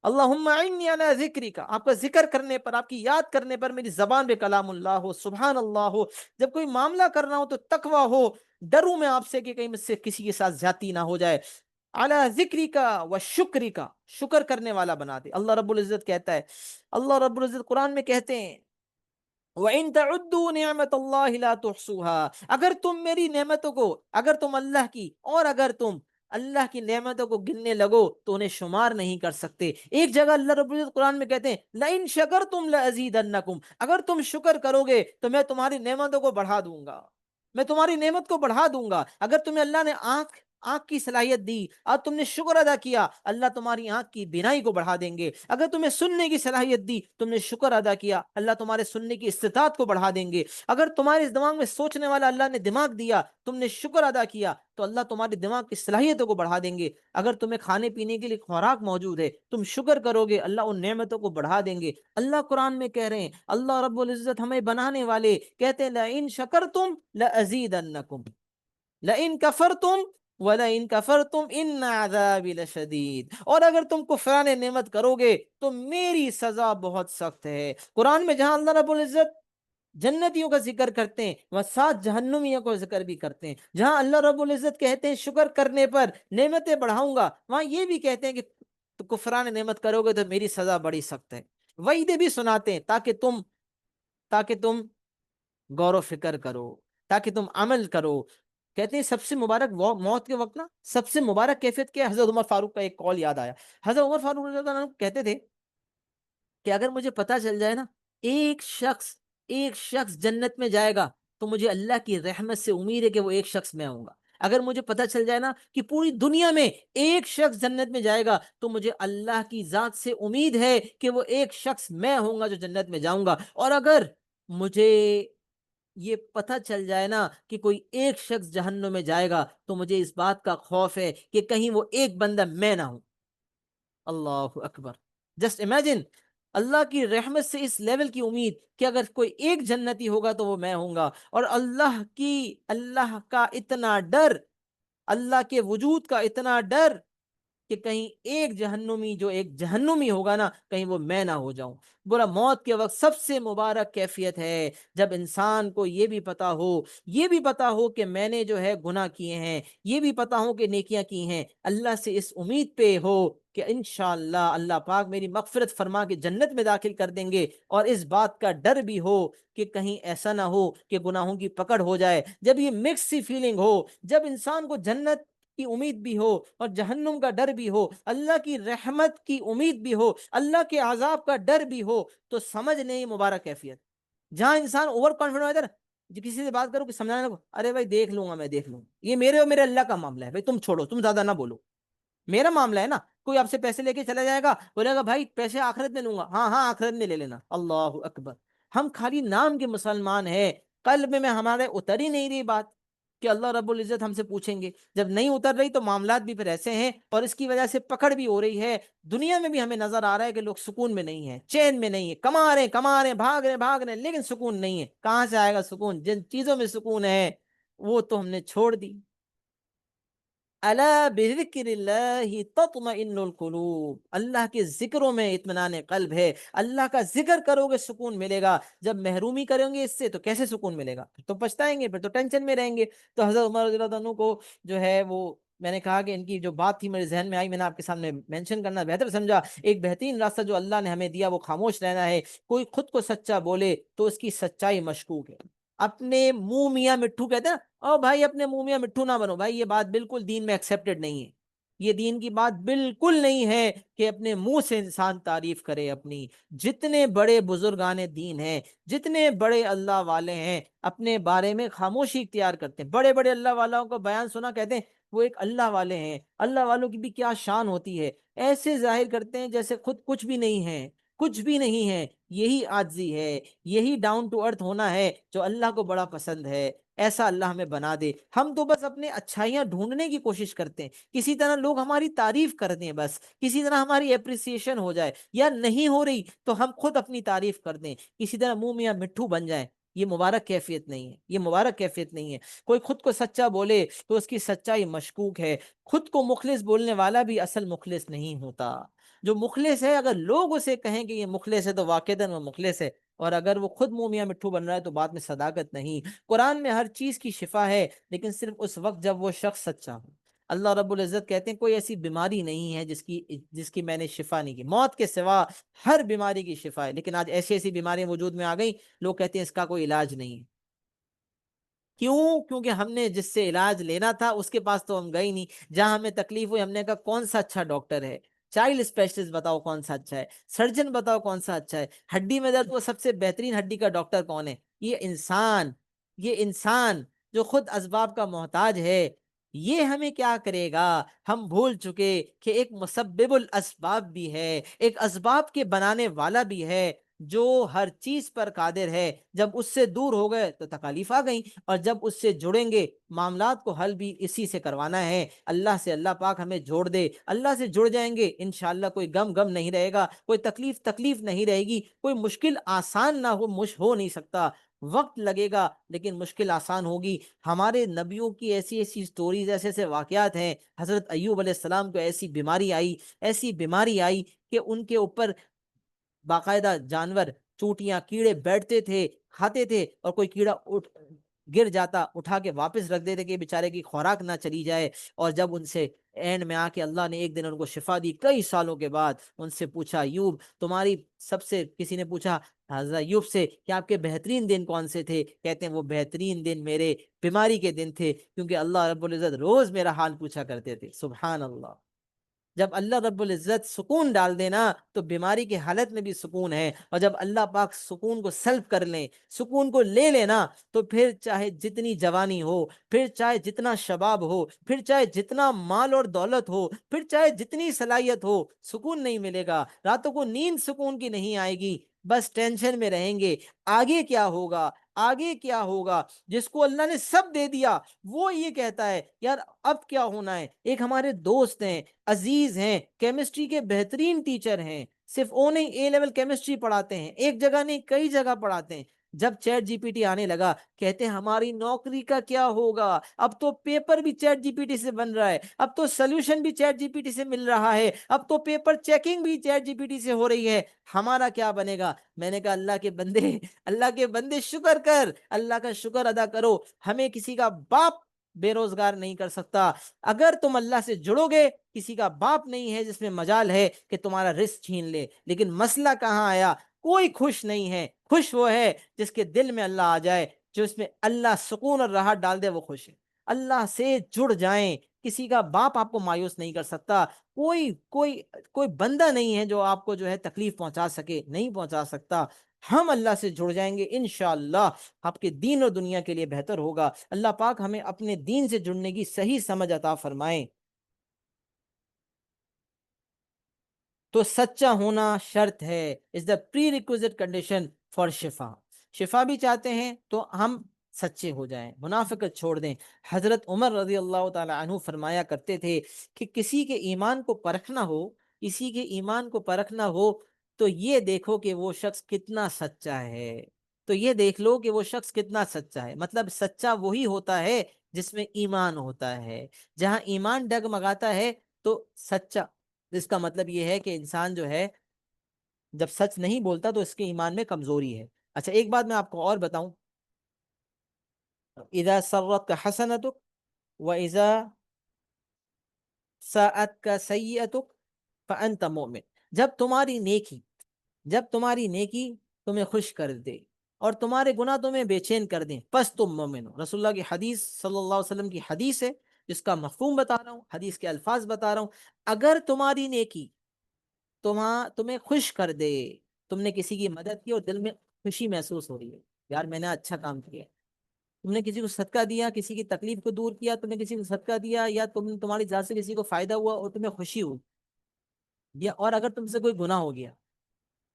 اللہم اعنی علی ذکرک، آپ کا ذکر کرنے پر، آپ کی یاد کرنے پر میری زبان پہ کلام اللہ ہو، سبحان اللہ ہو، جب کوئی معاملہ کرنا ہو تو تقوی ہو، ڈروں میں آپ سے کہ کہیں مجھ سے کسی کے ساتھ زیادتی نہ ہو جائے۔ اعلی ذکری کا و شکری کا، شکر کرنے والا بنا دے۔ اللہ رب العزت کہتا ہے، اللہ رب العزت قرآن میں کہتے ہیں، وَإِن تَعُدُّوا نِعْمَةَ اللَّهِ لَا تُحْصُوهَا، اگر تم میری نعمتوں کو، اگر تم اللہ کی، اور اگر تم اللہ کی نعمتوں کو گننے لگو تو انہیں شمار نہیں کر سکتے۔ ایک جگہ اللہ رب العزت قرآن میں کہتے ہیں، لَإِن شَكَرْتُمْ لَأَزِيدَنَّكُمْ، اگر تم شکر کرو گے تو میں تمہاری نعمتوں کو بڑھا دوں گا، میں تمہاری نعمت کو بڑھا دوں گا۔ اگر تمہیں اللہ نے آنکھ کی صلاحیت دی، آج تم نے شکر ادا کیا، اللہ تمہاری آنکھ کی بینائی کو بڑھا دیں گے۔ اگر تمہیں سننے کی صلاحیت دی، تم نے شکر ادا کیا، اللہ تمہارے سننے کی استطاعت کو بڑھا دیں گے۔ اگر تمہارے اس دماغ میں سوچنے والا اللہ نے دماغ دیا، تم نے شکر ادا کیا، تو اللہ تمہارے دماغ کی صلاحیتوں کو بڑھا دیں گے۔ اگر تمہیں کھانے پینے کے لیے خوراک موجود ہے، تم شکر کرو گے، اللہ ان نعمتوں کو بڑھا دیں گے۔ اللہ قرآن میں کہہ رہے ہیں، اللہ رب العزت ہمیں بنانے والے کہتے ہیں، لَإِن شَكَرْتُمْ لَأَزِيدَنَّكُمْ لَإِن كَفَرْتُمْ وَلَإِن كَفَرْتُمْ إِنَّ عَذَابِي لَشَدِيدٌ، اور اگر تم کفران نعمت کرو گے تو میری سزا بہت سخت ہے۔ قرآن میں جہاں اللہ رب العزت جنتیوں کا ذکر کرتے ہیں، وہ 7 جہنمیوں کو ذکر بھی کرتے ہیں۔ جہاں اللہ رب العزت کہتے ہیں شکر کرنے پر نعمتیں بڑھاؤں گا، وہاں یہ بھی کہتے ہیں کہ تو کفران نعمت کرو گے تو میری سزا بڑی سخت ہے۔ وعیدیں بھی سناتے ہیں تاکہ تم غور و فکر کرو، تاکہ تم عمل کرو۔ کہتے ہیں سب سے مبارک موت کے وقت نا، سب سے مبارک کیفیت کیا ہے؟ حضرت عمر فاروق کا ایک قول یاد آیا۔ حضرت عمر فاروق رضی اللہ عنہ کہتے تھے کہ اگر مجھے پتا چل جائے نا ایک شخص جنت میں جائے گا تو مجھے اللہ کی رحمت سے امید ہے کہ وہ ایک شخص میں ہوں گا۔ اگر مجھے پتہ چل جائے نا کہ پوری دنیا میں ایک شخص جنت میں جائے گا تو مجھے اللہ کی ذات سے امید ہے کہ وہ ایک شخص میں ہوں گا جو جنت میں جاؤں گا۔ اور اگر مجھے یہ پتہ چل جائے نا کہ کوئی ایک شخص جہنم میں جائے گا تو مجھے اس بات کا خوف ہے کہ کہیں وہ ایک بندہ میں نہ ہوں۔ اللہ اکبر، جسٹ امیجن، اللہ کی رحمت سے اس لیول کی امید کہ اگر کوئی ایک جنتی ہوگا تو وہ میں ہوں گا، اور اللہ کا اتنا ڈر، اللہ کے وجود کا اتنا ڈر کہ کہیں ایک جہنمی جو ایک جہنمی ہوگا نا کہیں وہ میں نہ ہو جاؤں۔ بولا موت کے وقت سب سے مبارک کیفیت ہے جب انسان کو یہ بھی پتا ہو کہ میں نے جو ہے گناہ کیے ہیں، یہ بھی پتا ہو کہ نیکیاں کی ہیں، اللہ سے اس امید پہ ہو کہ انشاءاللہ اللہ پاک میری مغفرت فرما کے جنت میں داخل کر دیں گے، اور اس بات کا ڈر بھی ہو کہ کہیں ایسا نہ ہو کہ گناہوں کی پکڑ ہو جائے۔ جب یہ مکس سی فیلنگ ہو، جب انسان کو جنت کی امید بھی ہو اور جہنم کا ڈر بھی ہو، اللہ کی رحمت کی امید بھی ہو، اللہ کے عذاب کا ڈر بھی ہو، تو سمجھ نہیں مبارک کیفیت۔ جہاں انسان اوور کانفیڈنٹ ہو جاتا ہے نا، کسی سے بات کرو کہ سمجھانے کو، ارے بھائی دیکھ لوں گا، میں دیکھ لوں گا، یہ میرے اور میرے اللہ کا معاملہ ہے، بھائی تم چھوڑو، تم زیادہ نہ بولو، میرا معاملہ ہے نا۔ کوئی آپ سے پیسے لے کے چلا جائے گا، بولے گا بھائی پیسے آخرت میں لوں گا، ہاں ہاں آخرت میں لے لینا۔ اللہ اکبر، ہم خالی نام کے مسلمان ہیں، قلب میں ہمارے اتر ہی نہیں رہی بات کہ اللہ رب العزت ہم سے پوچھیں گے۔ جب نہیں اتر رہی تو معاملات بھی پھر ایسے ہیں، اور اس کی وجہ سے پکڑ بھی ہو رہی ہے۔ دنیا میں بھی ہمیں نظر آ رہا ہے کہ لوگ سکون میں نہیں ہیں، چین میں نہیں ہیں، کما رہے ہیں، بھاگ رہے ہیں، لیکن سکون نہیں ہے۔ کہاں سے آئے گا سکون؟ جن چیزوں میں سکون ہے وہ تو ہم نے چھوڑ دی۔ الا بذکر اللہ تطمئن القلوب، اللہ کے ذکروں میں اطمینان قلب ہے۔ اللہ کا ذکر کرو گے سکون ملے گا، جب محرومی کریں گے اس سے تو کیسے سکون ملے گا؟ پھر تو پچھتائیں گے، پھر تو ٹینشن میں رہیں گے۔ تو حضرت عمر رضی اللہ عنہ کو جو ہے وہ، میں نے کہا کہ ان کی جو بات تھی میرے ذہن میں آئی، میں نے آپ کے سامنے مینشن کرنا بہتر سمجھا۔ ایک بہترین راستہ جو اللہ نے ہمیں دیا وہ خاموش رہنا ہے۔ کوئی خود کو سچا بولے تو اس کی سچائی مشکوک ہے۔ اپنے منہ میاں مٹھو کہتے ہیں نا، او بھائی اپنے منہ میاں مٹھو نہ بنو، بھائی یہ بات بالکل دین میں ایکسیپٹڈ نہیں ہے۔ یہ دین کی بات بالکل نہیں ہے کہ اپنے منہ سے انسان تعریف کرے اپنی۔ جتنے بڑے بزرگان دین ہیں، جتنے بڑے اللہ والے ہیں، اپنے بارے میں خاموشی اختیار کرتے ہیں۔ بڑے بڑے اللہ والوں کو بیان سنا، کہتے ہیں وہ ایک اللہ والے ہیں، اللہ والوں کی بھی کیا شان ہوتی ہے، ایسے ظاہر کرتے ہیں جیسے خود کچھ بھی نہیں ہے، کچھ بھی نہیں ہے۔ یہی عاجزی ہے، یہی ڈاؤن ٹو ارتھ ہونا ہے جو اللہ کو بڑا پسند ہے۔ ایسا اللہ ہمیں بنا دے۔ ہم تو بس اپنے اچھائیاں ڈھونڈنے کی کوشش کرتے ہیں، کسی طرح لوگ ہماری تعریف کر دیں، بس کسی طرح ہماری اپریسیشن ہو جائے، یا نہیں ہو رہی تو ہم خود اپنی تعریف کر دیں، کسی طرح منہ میاں مٹھو بن جائیں۔ یہ مبارک کیفیت نہیں ہے، یہ مبارک کیفیت نہیں ہے۔ کوئی خود کو سچا بولے تو اس کی سچائی مشکوک ہے۔ خود کو مخلص بولنے والا بھی اصل مخلص نہیں ہوتا۔ جو مخلص ہے، اگر لوگ اسے کہیں کہ یہ مخلص ہے تو واقعتاً وہ مخلص ہے، اور اگر وہ خود منہ میاں مٹھو بن رہا ہے تو بات میں صداقت نہیں۔ قرآن میں ہر چیز کی شفا ہے، لیکن صرف اس وقت جب وہ شخص سچا ہو۔ اللہ رب العزت کہتے ہیں کوئی ایسی بیماری نہیں ہے جس کی میں نے شفا نہیں کی، موت کے سوا ہر بیماری کی شفا ہے۔ لیکن آج ایسی ایسی بیماریاں وجود میں آ گئی، لوگ کہتے ہیں اس کا کوئی علاج نہیں ہے۔ کیوں؟ کیونکہ ہم نے جس سے علاج لینا تھا اس کے پاس تو ہم گئے نہیں۔ جہاں ہمیں تکلیف ہوئی ہم نے کہا کون سا اچھا ڈاکٹر ہے، چائلڈ اسپیشلسٹ بتاؤ کون سا اچھا ہے، سرجن بتاؤ کون سا اچھا ہے، ہڈی میں درد وہ سب سے بہترین ہڈی کا ڈاکٹر کون ہے؟ یہ انسان جو خود اسباب کا محتاج ہے، یہ ہمیں کیا کرے گا؟ ہم بھول چکے کہ ایک مسبب الاسباب بھی ہے، ایک اسباب کے بنانے والا بھی ہے جو ہر چیز پر قادر ہے۔ جب اس سے دور ہو گئے تو تکالیف آ گئیں، اور جب اس سے جڑیں گے معاملات کو حل بھی اسی سے کروانا ہے۔ اللہ سے اللہ پاک ہمیں جوڑ دے، اللہ سے جڑ جائیں گے انشاءاللہ کوئی غم نہیں رہے گا، کوئی تکلیف نہیں رہے گی، کوئی مشکل آسان نہ ہو نہیں سکتا۔ وقت لگے گا لیکن مشکل آسان ہوگی۔ ہمارے نبیوں کی ایسی ایسی سٹوریز، ایسے ایسے واقعات ہیں۔ حضرت ایوب علیہ السلام کو ایسی بیماری آئی کہ ان کے اوپر باقاعدہ جانور، چونٹیاں، کیڑے بیٹھتے تھے، کھاتے تھے، اور کوئی کیڑا گر جاتا اٹھا کے واپس رکھ دیتے کہ بیچارے کی خوراک نہ چلی جائے۔ اور جب ان سے اینڈ میں آ کے اللہ نے ایک دن ان کو شفا دی، کئی سالوں کے بعد ان سے پوچھا ایوب تمہاری کسی نے پوچھا حضرت ایوب سے کہ آپ کے بہترین دن کون سے تھے؟ کہتے ہیں وہ بہترین دن میرے بیماری کے دن تھے، کیونکہ اللہ رب العزت روز میرا حال پوچھا کرتے تھے۔ سبحان اللہ۔ جب اللہ رب العزت سکون ڈال دینا تو بیماری کی حالت میں بھی سکون ہے، اور جب اللہ پاک سکون کو سلب کر لیں، سکون کو لے لینا، تو پھر چاہے جتنی جوانی ہو، پھر چاہے جتنا شباب ہو، پھر چاہے جتنا مال اور دولت ہو، پھر چاہے جتنی صلاحیت ہو، سکون نہیں ملے گا، راتوں کو نیند سکون کی نہیں آئے گی، بس ٹینشن میں رہیں گے، آگے کیا ہوگا، آگے کیا ہوگا۔ جس کو اللہ نے سب دے دیا وہ یہ کہتا ہے یار اب کیا ہونا ہے۔ ایک ہمارے دوست ہیں، عزیز ہیں، کیمسٹری کے بہترین ٹیچر ہیں، صرف وہ نہیں اے لیول کیمسٹری پڑھاتے ہیں، ایک جگہ نہیں کئی جگہ پڑھاتے ہیں۔ جب چیٹ جی پی ٹی آنے لگا کہتے ہیں ہماری نوکری کا کیا ہوگا، اب تو پیپر بھی چیٹ جی پی ٹی سے بن رہا ہے، اب تو سلوشن بھی چیٹ جی پی ٹی سے مل رہا ہے، اب تو پیپر چیکنگ بھی چیٹ جی پی ٹی سے ہو رہی ہے، ہمارا کیا بنے گا۔ میں نے کہا اللہ کے بندے، اللہ کے بندے شکر کر، اللہ کا شکر ادا کرو، ہمیں کسی کا باپ بے روزگار نہیں کر سکتا۔ اگر تم اللہ سے جڑو گے، کسی کا باپ نہیں ہے جس میں مجال ہے کہ تمہارا رزق چھین لے۔ لیکن مسئلہ کہاں آیا، کوئی خوش نہیں ہے، خوش وہ ہے جس کے دل میں اللہ آ جائے، جو اس میں اللہ سکون اور راحت ڈال دے، وہ خوش ہے۔ اللہ سے جڑ جائیں، کسی کا باپ آپ کو مایوس نہیں کر سکتا، کوئی کوئی کوئی بندہ نہیں ہے جو آپ کو جو ہے تکلیف پہنچا سکے، نہیں پہنچا سکتا۔ ہم اللہ سے جڑ جائیں گے انشاءاللہ آپ کے دین اور دنیا کے لیے بہتر ہوگا۔ اللہ پاک ہمیں اپنے دین سے جڑنے کی صحیح سمجھ عطا فرمائیں۔ تو سچا ہونا شرط ہے، از دا پری ریکوزٹ کنڈیشن فار شفا۔ شفا بھی چاہتے ہیں تو ہم سچے ہو جائیں، منافقت چھوڑ دیں۔ حضرت عمر رضی اللہ تعالی عنہ فرمایا کرتے تھے کہ کسی کے ایمان کو پرکھنا ہو، کسی کے ایمان کو پرکھنا ہو تو یہ دیکھو کہ وہ شخص کتنا سچا ہے، تو یہ دیکھ لو کہ وہ شخص کتنا سچا ہے۔ مطلب سچا وہی ہوتا ہے جس میں ایمان ہوتا ہے، جہاں ایمان ڈگمگاتا ہے تو سچا، اس کا مطلب یہ ہے کہ انسان جو ہے جب سچ نہیں بولتا تو اس کے ایمان میں کمزوری ہے۔ اچھا ایک بات میں آپ کو اور بتاؤں، اذا سرت کا حسنتک و اذا ساءت کا سیئتک فانت مؤمن۔ جب تمہاری نیکی تمہیں خوش کر دے اور تمہارے گناہ تمہیں بے چین کر دیں، پس تم مومن ہو۔ رسول اللہ کی حدیث صلی اللہ علیہ وسلم کی حدیث ہے، جس کا مفہوم بتا رہا ہوں، حدیث کے الفاظ بتا رہا ہوں۔ اگر تمہاری نیکی تمہیں خوش کر دے، تم نے کسی کی مدد کی اور دل میں خوشی محسوس ہو رہی ہے، یار میں نے اچھا کام کیا، تم نے کسی کو صدقہ دیا، کسی کی تکلیف کو دور کیا، تم نے کسی کو صدقہ دیا، یا تمہاری ذات سے کسی کو فائدہ ہوا اور تمہیں خوشی ہوئی، یا اور اگر تم سے کوئی گناہ ہو گیا،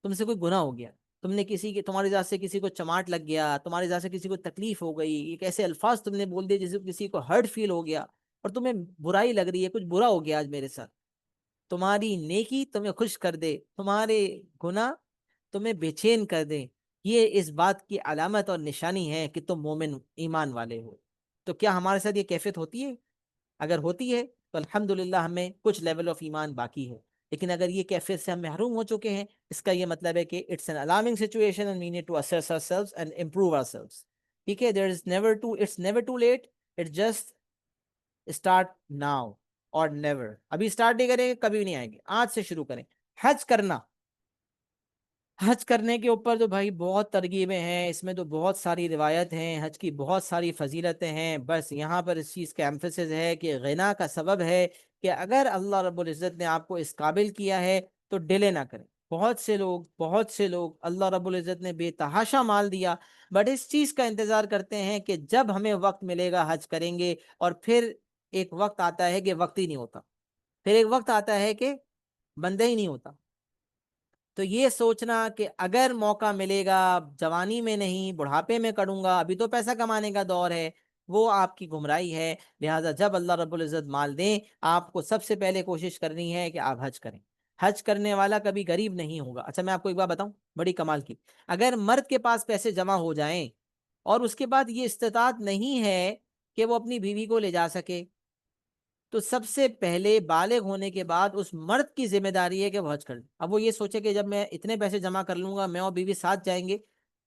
تم سے کوئی گناہ ہو گیا، تم نے تمہاری ذات سے کسی کو چماٹ لگ گیا، تمہاری ذات سے کسی کو تکلیف ہو گئی، ایک ایسے الفاظ تم نے بول دیے جس سے کسی کو ہرٹ فیل ہو گیا اور تمہیں برائی لگ رہی ہے، کچھ برا ہو گیا آج میرے ساتھ، تمہاری نیکی تمہیں خوش کر دے، تمہارے گناہ تمہیں بے چین کر دیں، یہ اس بات کی علامت اور نشانی ہے کہ تم مومن ایمان والے ہو۔ تو کیا ہمارے ساتھ یہ کیفیت ہوتی ہے؟ اگر ہوتی ہے تو الحمدللہ ہمیں کچھ لیول آف ایمان باقی ہے، لیکن اگر یہ کیفیت سے ہم محروم ہو چکے ہیں، اس کا یہ مطلب ہے کہ it's an alarming situation and we need to assess ourselves and improve ourselves۔ ٹھیک ہے، it's never too late، it's just start now اور never۔ ابھی اسٹارٹ نہیں کریں گے کبھی نہیں آئیں گے، آج سے شروع کریں۔ حج کرنا، حج کرنے کے اوپر تو بھائی بہت ترغیبیں ہیں، اس میں تو بہت ساری روایت ہیں، حج کی بہت ساری فضیلتیں ہیں، بس یہاں پر اس چیز کا ایمفیسس ہے کہ غنا کا سبب ہے کہ اگر اللہ رب العزت نے آپ کو اس قابل کیا ہے تو ڈیلے نہ کریں۔ بہت سے لوگ اللہ رب العزت نے بے تحاشا مال دیا، بٹ اس چیز کا انتظار کرتے ہیں کہ جب ہمیں وقت ملے گا حج کریں گے، اور پھر ایک وقت آتا ہے کہ وقت ہی نہیں ہوتا، پھر ایک وقت آتا ہے کہ بندہ ہی نہیں ہوتا۔ تو یہ سوچنا کہ اگر موقع ملے گا، جوانی میں نہیں بڑھاپے میں کروں گا، ابھی تو پیسہ کمانے کا دور ہے، وہ آپ کی گمراہی ہے۔ لہٰذا جب اللہ رب العزت مال دیں، آپ کو سب سے پہلے کوشش کرنی ہے کہ آپ حج کریں۔ حج کرنے والا کبھی غریب نہیں ہوگا۔ اچھا میں آپ کو ایک بات بتاؤں بڑی کمال کی، اگر مرد کے پاس پیسے جمع ہو جائیں اور اس کے بعد یہ استطاعت نہیں ہے کہ وہ اپنی بیوی کو لے جا سکے، تو سب سے پہلے بالغ ہونے کے بعد اس مرد کی ذمہ داری ہے کہ وہ حج کر لے۔ اب وہ یہ سوچے کہ جب میں اتنے پیسے جمع کر لوں گا، میں اور بیوی ساتھ جائیں گے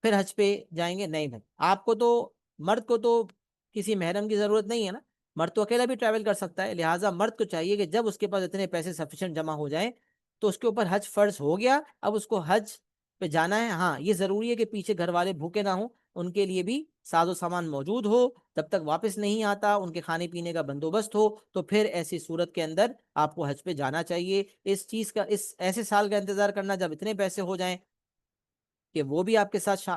پھر حج پہ جائیں گے، نہیں بھائی، آپ کو تو، مرد کو تو کسی محرم کی ضرورت نہیں ہے نا، مرد تو اکیلا بھی ٹریول کر سکتا ہے۔ لہٰذا مرد کو چاہیے کہ جب اس کے پاس اتنے پیسے سفیشینٹ جمع ہو جائیں تو اس کے اوپر حج فرض ہو گیا، اب اس کو حج پہ جانا ہے، ہاں یہ ضروری ہے کہ پیچھے گھر والے بھوکے نہ ہوں، ان کے لیے بھی ساز و سامان موجود ہو، جب تک واپس نہیں آتا ان کے کھانے پینے کا بندوبست ہو، تو پھر ایسی صورت کے اندر آپ کو حج پہ جانا چاہیے۔ اس چیز کا، اس ایسے سال کا انتظار کرنا جب اتنے پیسے ہو جائیں کہ وہ بھی آپ کے ساتھ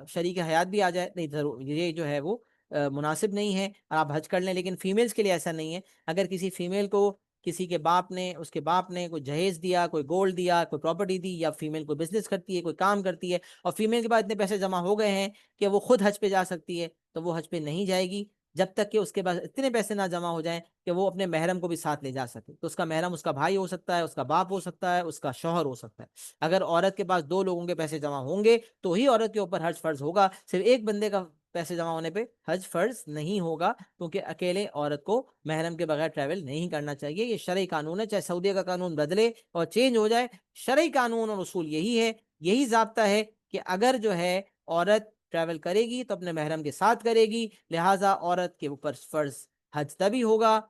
شریک حیات بھی آ جائے، نہیں ضرور، یہ جو ہے وہ مناسب نہیں ہے، آپ حج کر لیں۔ لیکن فیمیلز کے لیے ایسا نہیں ہے، اگر کسی فیمیل کو کسی کے باپ نے، اس کے باپ نے کوئی جہیز دیا، کوئی گولڈ دیا، کوئی پراپرٹی دی، یا فیمیل کوئی بزنس کرتی ہے، کوئی کام کرتی ہے، اور فیمیل کے پاس اتنے پیسے جمع ہو گئے ہیں کہ وہ خود حج پہ جا سکتی ہے، تو وہ حج پہ نہیں جائے گی جب تک کہ اس کے پاس اتنے پیسے نہ جمع ہو جائیں کہ وہ اپنے محرم کو بھی ساتھ لے جا سکے۔ تو اس کا محرم اس کا بھائی ہو سکتا ہے، اس کا باپ ہو سکتا ہے، اس کا شوہر ہو سکتا ہے۔ اگر عورت کے پاس 2 لوگوں کے پیسے جمع ہوں گے تو ہی عورت کے اوپر حج فرض ہوگا، صرف ایک بندے کا پیسے جمع ہونے پہ حج فرض نہیں ہوگا، کیونکہ اکیلے عورت کو محرم کے بغیر ٹریول نہیں کرنا چاہیے۔ یہ شرعی قانون ہے، چاہے سعودیہ کا قانون بدلے اور چینج ہو جائے، شرعی قانون اور اصول یہی ہے، یہی ضابطہ ہے کہ اگر جو ہے عورت ٹریول کرے گی تو اپنے محرم کے ساتھ کرے گی، لہٰذا عورت کے اوپر فرض حج تبھی ہوگا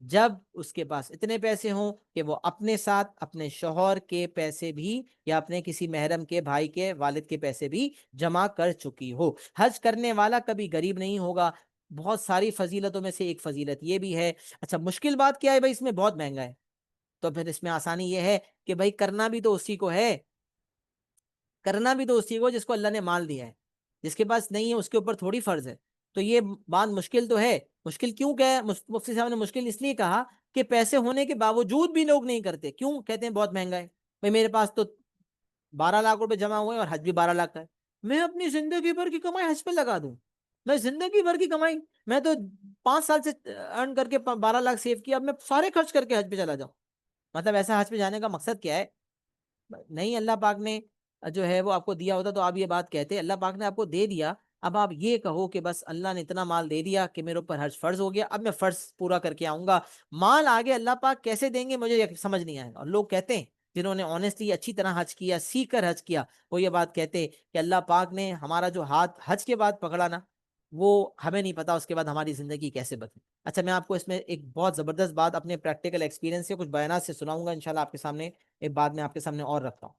جب اس کے پاس اتنے پیسے ہوں کہ وہ اپنے ساتھ اپنے شوہر کے پیسے بھی، یا اپنے کسی محرم کے بھائی کے والد کے پیسے بھی جمع کر چکی ہو۔ حج کرنے والا کبھی غریب نہیں ہوگا۔ بہت ساری فضیلتوں میں سے ایک فضیلت یہ بھی ہے۔ اچھا مشکل بات کیا ہے بھائی؟ اس میں بہت مہنگا ہے، تو پھر اس میں آسانی یہ ہے کہ بھائی کرنا بھی تو اسی کو ہے، کرنا بھی تو اسی کو جس کو اللہ نے مال دیا ہے، جس کے پاس نہیں ہے اس کے اوپر تھوڑی فرض ہے۔ تو یہ بات مشکل تو ہے۔ مشکل کیوں کہ مفتی صاحب نے مشکل اس لیے کہا کہ پیسے ہونے کے باوجود بھی لوگ نہیں کرتے۔ کیوں کہتے ہیں بہت مہنگا ہے؟ بھائی میرے پاس تو 12 لاکھ روپے جمع ہوئے اور حج بھی 12 لاکھ کا ہے، میں اپنی زندگی بھر کی کمائی حج پہ لگا دوں؟ میں زندگی بھر کی کمائی، میں تو 5 سال سے ارن کر کے 12 لاکھ سیو کیا، اب میں سارے خرچ کر کے حج پہ چلا جاؤں؟ مطلب ایسا حج پہ جانے کا مقصد کیا ہے؟ نہیں، اللہ پاک نے جو ہے وہ آپ کو دیا ہوتا تو آپ یہ بات کہتے۔ اللہ پاک نے آپ کو دے دیا، اب آپ یہ کہو کہ بس اللہ نے اتنا مال دے دیا کہ میرے اوپر حج فرض ہو گیا، اب میں فرض پورا کر کے آؤں گا۔ مال آگے اللہ پاک کیسے دیں گے مجھے سمجھ نہیں آئے گا۔ اور لوگ کہتے ہیں جنہوں نے آنےسٹلی اچھی طرح حج کیا، سیکھ کر حج کیا، وہ یہ بات کہتے کہ اللہ پاک نے ہمارا جو ہاتھ حج کے بعد پکڑا نا، وہ ہمیں نہیں پتا اس کے بعد ہماری زندگی کیسے بدلی۔ اچھا میں آپ کو اس میں ایک بہت زبردست بات اپنے پریکٹیکل ایکسپیرینس سے، کچھ بیانات سے سناؤں گا انشاءاللہ آپ کے سامنے، ایک بات میں آپ کے سامنے اور رکھتا ہوں۔